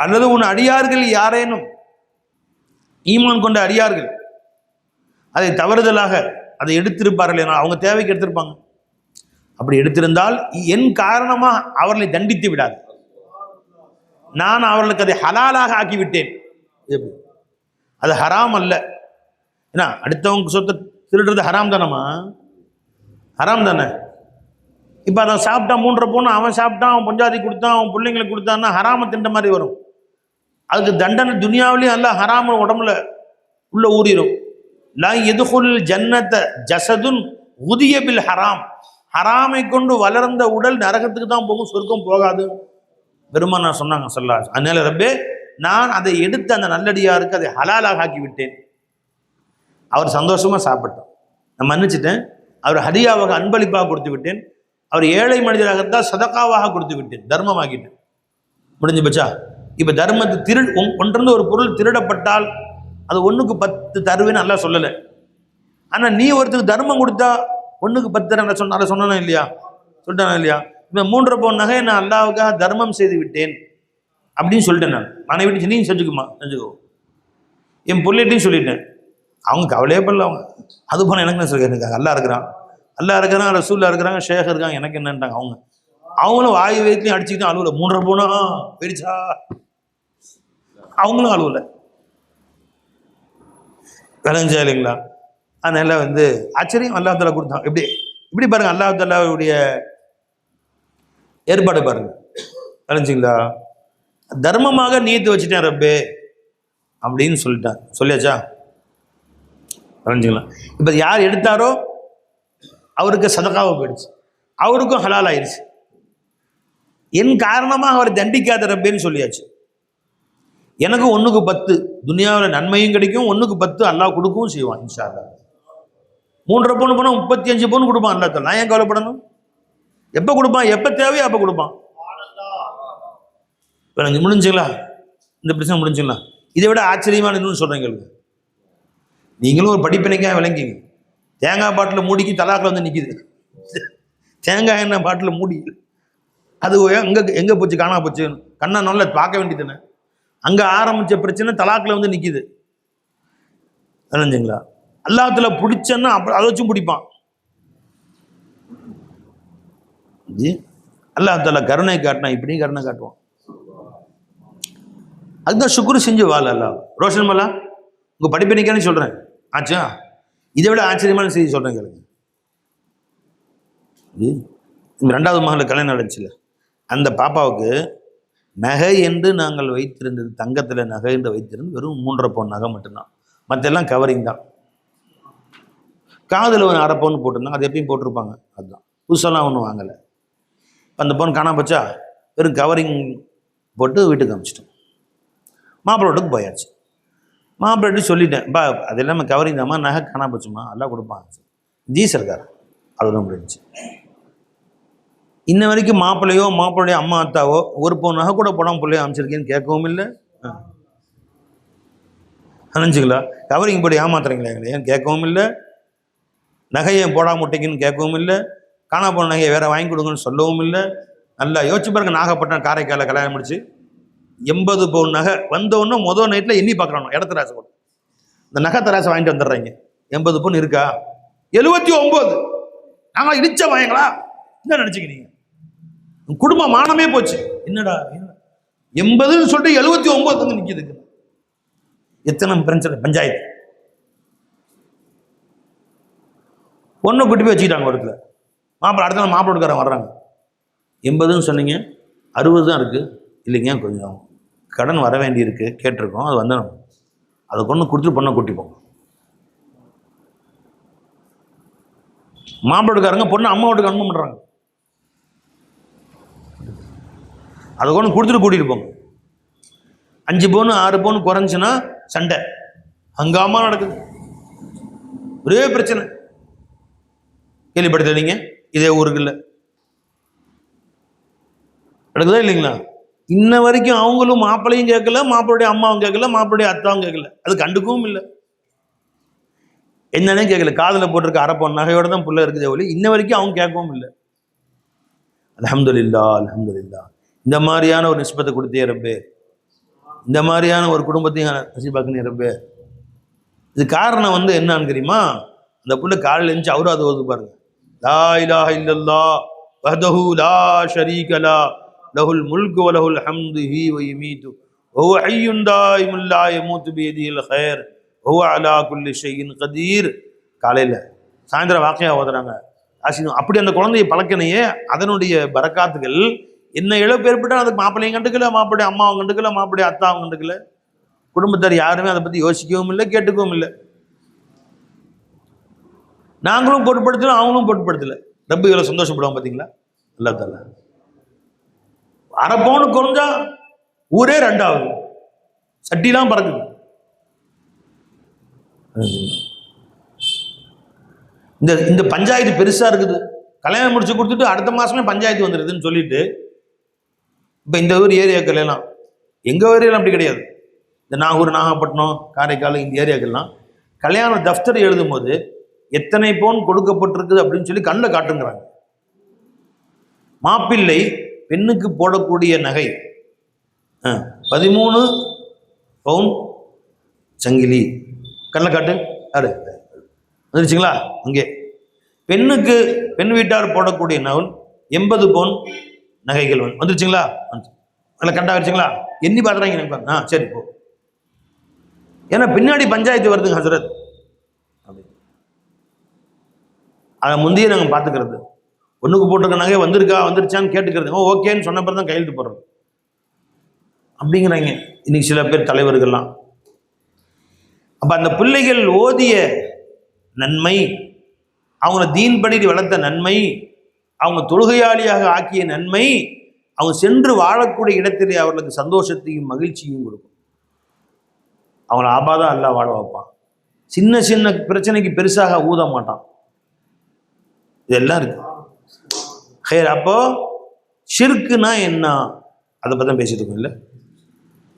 அல்லது உன் அடியார்கள் யாரேனும், ஈமான் கொண்ட அடியார்கள் அதை தவறுதலாக அதை எடுத்திருப்பார்கள் என, அவங்க தேவைக்கு எடுத்திருப்பாங்க, அப்படி எடுத்திருந்தால் என் காரணமாக அவர்களை தண்டித்து விடாது, நான் அவர்களுக்கு அதை ஹலாலாக ஆக்கிவிட்டேன். அது ஹராம் அல்ல. ஏன்னா அடுத்தவங்க சொத்தை திருடுறது ஹராம் தானம்மா, ஹராம் தானே. இப்போ அதை சாப்பிட்டான் 3.5 பவுன், அவன் சாப்பிட்டான், அவன் பஞ்சாதி கொடுத்தான், அவன் பிள்ளைங்களுக்கு கொடுத்தான்னா ஹராம தின்ற மாதிரி வரும். அதுக்கு தண்டனை துனியாவிலையும் அல்ல ஹராம உடம்புல உள்ள ஊறிடும். லா யதுகுல் ஜன்னத ஜஸதுன் உதிய பில் ஹராம், ஹராமை கொண்டு வளர்ந்த உடல் நரகத்துக்கு தான் போகும், சொர்க்கம் போகாது பெருமானார் சொன்னாங்க ஸல்லல்லாஹு. அதனால ரப்பே, நான் அதை எடுத்து அந்த நல்லடியாருக்கு அதை ஹலாலாக ஆக்கி விட்டேன். அவர் சந்தோஷமா சாப்பிட்டோம், நான் மன்னிச்சிட்டேன். அவர் ஹதியாவாக அன்பளிப்பாக கொடுத்து விட்டேன். அவர் ஏழை மனிதராகத்தான் சதக்காவாக கொடுத்து விட்டேன், தர்மமாக்கிட்டேன். முடிஞ்சு போச்சா? இப்போ தர்மத்தை ஒன்றிருந்து ஒரு பொருள் திருடப்பட்டால் அது 1க்கு 10 தருவேன்னு நல்லா சொல்லலை. ஆனால் நீ ஒருத்தருக்கு தர்மம் கொடுத்தா 1க்கு 10 தர சொன்னானே இல்லையா, சொல்லிட்டானா இல்லையா? இப்போ 3.5 பவுன் நகையை நான் அல்லாவுக்காக தர்மம் செய்து விட்டேன் அப்படின்னு சொல்லிட்டேன். நான் மனைவிட்டு நீ செஞ்சுக்குமா, செஞ்சுக்கோ. என் பிள்ளைகிட்டையும் சொல்லிட்டேன். அவங்க கவலையே பண்ணல, அவங்க அது போன எனக்கு சொல்லியிருக்காங்க, நல்லா இருக்கிறான், அல்லா இருக்கிறாங்க, ரசூல்லா இருக்கிறாங்க, ஷேக் இருக்காங்க, எனக்கு என்னன்ட்டாங்க. அவங்களும் வாயு வயிற்றுலையும் அடிச்சுக்கிட்டு அழுவல. 3.5 போனா பெரிச்சா அவங்களும் அழுவல. விளைஞ்சா இல்லைங்களா? அதனால ஆச்சரியம் அல்லா தாலா கொடுத்தான். இப்படி பாருங்க, அல்லா தாலாவுடைய ஏற்பாடு பாருங்க. விளைஞ்சிங்களா? தர்மமாக நீத்து வச்சுட்டேன் ரப்பே அப்படின்னு சொல்லிட்டான். சொல்லியாச்சா? விளைஞ்சிங்களா? இப்போ யார் எடுத்தாரோ அவருக்கு சதகாவை போயிடுச்சு, அவருக்கும் ஹலால் ஆயிடுச்சு. என் காரணமாக அவர் தண்டிக்காத ரப்பேன்னு சொல்லியாச்சு. எனக்கு 1க்கு 10 துனியாவில் நன்மையும் கிடைக்கும், 1க்கு 10 அல்லாஹ் கொடுக்கவும் செய்வான் இன்ஷா அல்லாஹ். 3.5 பவுன் போனால் 35 பவுன் கொடுப்பான் அல்லாஹ். நான் ஏன் கவலைப்படணும்? எப்போ கொடுப்பான்? எப்போ தேவையோ அப்போ கொடுப்பான். முடிஞ்சுங்களா? இந்த பிரச்சனை முடிஞ்சுங்களா? இதை விட ஆச்சரியமான இன்னொன்று சொல்கிறேன் கேளுங்க. நீங்களும் ஒரு படிப்பினைக்காக விளங்கிங்க. தேங்காய் பாட்டில் மூடிக்கு தலாக்கில் நிற்கிது. தேங்காய் எண்ணெய் பாட்டில் மூடி அது எங்கே போச்சு? காணா போச்சு. கண்ணா நல்லா பார்க்க வேண்டியதுன்னு அங்கே ஆரம்பித்த பிரச்சனை தலாக்கில் நிற்கிது. விளைஞ்சுங்களா? அல்லாஹ்வுல பிடிச்சன்னா அதை வச்சும் பிடிப்பான். அல்லாஹ்வுல கருணை காட்டினா இப்படி கருணை காட்டுவான். அதுதான் சுக்ரு செஞ்சு வாழ. அல்லாஹ் ரோஷன் மல்லா உங்கள் படிப்பினைக்கானே சொல்கிறேன். ஆச்சா? இதை விட ஆச்சரியமான செய்தி சொல்கிறேன் கேளுங்க. 2வது மகளுக்கு கல்யாணம் நடந்துச்சுல, அந்த பாப்பாவுக்கு நகை என்று நாங்கள் வைத்திருந்தது, தங்கத்தில் நகை என்று வைத்திருந்து வெறும் 3.5 பவுன் நகை மட்டும்தான். மற்றெல்லாம் கவரிங் தான். காதில் ஒரு 1/2 பவுன் போட்டிருந்தாங்க. அது எப்பயும் போட்டிருப்பாங்க. அதுதான், புதுசெல்லாம் ஒன்றும் வாங்கலை. அந்த பவுன் காணா போச்சா, வெறும் கவரிங் போட்டு வீட்டுக்கு அனுப்பிச்சிட்டோம். மாப்பிள்ளை வீட்டுக்கு போயாச்சு. மாப்பிள்ளை சொல்லிட்டேன், பா அது இல்லாமல் கவரிங் தாம்மா, நகை காணா போச்சுமா, எல்லாம் கொடுப்பாங்க. ஜி சர்க்கார் அதெல்லாம் முடிஞ்சிச்சு. இன்ன வரைக்கும் மாப்பிள்ளையோ மாப்பிள்ளையோ அம்மா அத்தாவோ 1 பவுன் நகை கூட போடாமல் பிள்ளையோ அமைச்சிருக்கேன்னு கேட்கவும் இல்லை. நினச்சிங்களா? கவரிங் போட்டு ஏமாத்துறீங்களா எங்களையும் கேட்கவும் இல்லை. நகையை போடாம முட்டைக்குன்னு கேட்கவும் இல்லை. காணா போன நகையை வேற வாங்கி கொடுங்கன்னு சொல்லவும் இல்லை. நல்லா யோசிச்சு பாருங்க. நாகப்பட்டினம் காரைக்காலில் கல்யாணம் முடிச்சு 80 பவுன் நகை வந்தோடனே முதல் நைட்டில் எண்ணி பார்க்குறானோ இடத்த ராசை போட்டு இந்த நகை தராசை வாங்கிட்டு வந்துடுறாங்க. 80 பவுன் இருக்கா? 79. நாங்கள் இடிச்ச வாங்களா? என்ன நினச்சிக்கிறீங்க? குடும்ப மானமே போச்சு. என்னடா 80ன்னு சொல்லிட்டு 79 நிற்கிதுங்க. எத்தனை பிரச்சனை பஞ்சாயத்து. பொண்ணை கூட்டி போய் வச்சுக்கிட்டாங்க ஒரு இடத்துல. மாப்பிள்ளை அடுத்த நாள் மாப்பிள்ளைக்காரன் வர்றாங்க. 80ன்னு சொன்னீங்க, 60 தான் இருக்குது. இல்லைங்க, கொஞ்சம் கடன் வர வேண்டி இருக்கு, கேட்டிருக்கோம், அது வந்துடும், அதை கொண்டு கொடுத்துட்டு பொண்ணை கூட்டி போங்க. மாப்பிள்ளைக்காரங்க பொண்ணு அம்மா வீட்டுக்கு அனுப்ப பண்ணுறாங்க. அதை கொண்டு கொடுத்துட்டு கூட்டிகிட்டு போங்க. 5 பவுன் 6 பவுன் குறைஞ்சுன்னா சண்டை, ஹங்காமா நடக்குது, ஒரே பிரச்சனை. கேள்விப்படுத்தீங்க? இதே ஊருக்கு இல்லை நடக்குதா இல்லைங்களா? இன்ன வரைக்கும் அவங்களும் மாப்பிள்ளையும் கேட்கல, மாப்பிள்ளைய அம்மாவும் கேட்கல, மாப்பிள்ளைய அத்தாவும் கேட்கல, அது கண்டுக்கவும் இல்லை. என்னன்னே கேட்கல. காதில் போட்டிருக்க 1/2 பவுன் நகையோட தான் புள்ள இருக்குதே ஒளி இன்ன வரைக்கும் அவங்க கேட்கவும் இல்லை. அல்ஹம்துலில்லாஹ், அல்ஹம்துலில்லாஹ். இந்த மாதிரியான ஒரு நிஸ்பத்தை கொடுத்தே ரப்பே, இந்த மாதிரியான ஒரு குடும்பத்தையும் நசீபாக்குனே ரப்பே. இது காரணம் என்னன்னு தெரியுமா? அந்த புள்ள காலையில் எழுந்துச்சு அவரும் ஓது பாருங்க. லா இலாஹ இல்லல்லாஹ் வஹ்தஹு லா ஷரீக லஹு லஹுல் முல்கு வ லஹுல் ஹம்து யுஹ்யி வ யுமீது வ ஹுவ ஹய்யுன் தாயிமுன் லா யமூது பியதிஹில் கைர் வ ஹுவ அலா குல்லி ஷைஇன் கதீர். காலையில் சாயந்தரம் வாக்கையா ஓதுறாங்க. அப்படி அந்த குழந்தைய பழக்கினையே அதனுடைய பரக்காத்துகள் என்ன இழப்பு ஏற்பட்டால் அதுக்கு மாப்பிள்ளையும் கண்டுக்கல, மாப்பிள்ளைய அம்மாவும் கண்டுக்கல, மாப்பிள்ளைய அத்தாவும் கண்டுக்கல, குடும்பத்தார் யாருமே அதை பற்றி யோசிக்கவும் இல்லை, கேட்டுக்கவும் இல்லை. நாங்களும் பொருட்படுத்தல, அவங்களும் பொருட்படுத்தல. ரப்புகளை சந்தோஷப்படுவோம் பார்த்தீங்களா? அல்லாஹ் தஆலா 1/2 பவுன் குறைஞ்சா ஊரே 2ஆவது, சட்டிலாம் பறக்குது. இந்த பஞ்சாயத்து பெருசா இருக்குது. கல்யாணம் முடிச்சு கொடுத்துட்டு அடுத்த மாசமே பஞ்சாயத்து வந்துடுதுன்னு சொல்லிட்டு இப்போ இந்த ஊர் ஏரியாக்கள் எல்லாம், எங்கள் ஏரியாவில் அப்படி கிடையாது. இந்த நாகூர், நாகப்பட்டினம், காரைக்கால் இந்த ஏரியாக்கள்லாம் கல்யாண தஃப்தர் எழுதும் போது எத்தனை பவுன் கொடுக்கப்பட்டிருக்குது அப்படின்னு சொல்லி கண்ணில் காட்டுங்கிறாங்க. மாப்பிள்ளை பெண்ணுக்கு போடக்கூடிய நகை 13 பவுன் சங்கிலி, கண்ணில் காட்டு. யாரு வந்துருச்சுங்களா? அங்கே பெண்ணுக்கு பெண் வீட்டார் போடக்கூடிய நகல் 80 பவுன் நகைகள் வந்துருச்சுங்களா? அதில் கரெக்டாக வச்சுங்களா? எண்ணி பார்க்குறாங்க எனக்கு. சரி போ. ஏன்னா பின்னாடி பஞ்சாயத்து வருதுங்க ஹசரத். அதை முந்தைய நாங்கள் பார்த்துக்கிறது. ஒன்றுக்கு போட்டிருக்க நகை வந்துருச்சான்னு கேட்டுக்கிறது. ஓகேன்னு சொன்ன பிறகு தான் கையெழுத்து போடுறது அப்படிங்கிறாங்க இன்னைக்கு சில பேர் தலைவர்கள்லாம். அப்போ அந்த பிள்ளைகள் ஓதிய நன்மை, அவங்கள தீன்படி வளர்த்த நன்மை, அவங்க தொழுகையாளியாக ஆக்கிய நன்மை, அவங்க சென்று வாழக்கூடிய இடத்திலே அவர்களுக்கு சந்தோஷத்தையும் மகிழ்ச்சியும் கொடுக்கும். அவங்கள ஆபாதா அல்லாஹ் வாழ வைப்பான். சின்ன சின்ன பிரச்சனைக்கு பெருசாக ஊத மாட்டான். இதெல்லாம் இருக்கு. அப்போ ஷிர்க்குனா என்ன, அதை பற்றி தான் பேசிட்டு இருக்கோம். இல்லை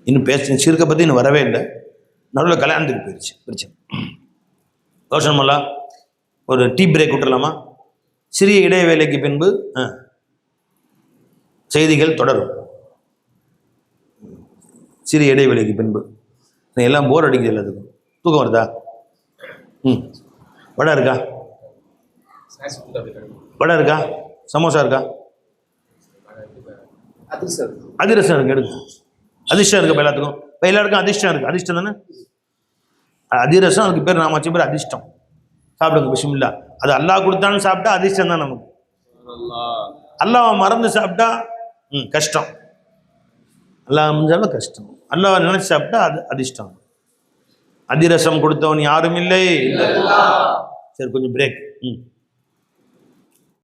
இன்னும் ஷிர்க்கை பற்றி இன்னும் வரவே இல்லை. நடுவில் கல்யாணத்துக்கு போயிடுச்சு பிரச்சனை. யோசனமெல்லாம் ஒரு டீ பிரேக் விட்டுலாமா? சிறிய இடைவேளைக்கு பின்பு செய்திகள் தொடரும். சிறிய இடைவேளைக்கு பின்பு. எல்லாம் போர் அடிக்குது. எல்லாத்துக்கும் தூக்கம் வருதா? வடை இருக்கா? வடை இருக்கா? சமோசா இருக்கா? அதிரசம் இருக்கு. எடுங்க. அதிர்ஷ்டம் இருக்கு. எல்லாத்துக்கும் இப்போ எல்லாருக்கும் அதிர்ஷ்டம் இருக்கு. அதிர்ஷ்டம் தானே அதிரசம். அதுக்கு பேர் நாம வச்ச பேர் அதிர்ஷ்டம். சாப்பிடுங்க பிஸ்மில்லா. அது அல்லாஹ் கொடுத்தான்னு சாப்பிட்டா அதிர்ஷ்டம் தான் நமக்கு. அல்லாஹ் மறந்து சாப்பிட்டா கஷ்டம். அல்லாஹ் முடிஞ்சாலும் கஷ்டம். அல்லாஹ் நினைச்சு சாப்பிட்டா அது அதிர்ஷ்டம். அதிரசம் கொடுத்தவன் யாரும் இல்லை. சரி கொஞ்சம் பிரேக்.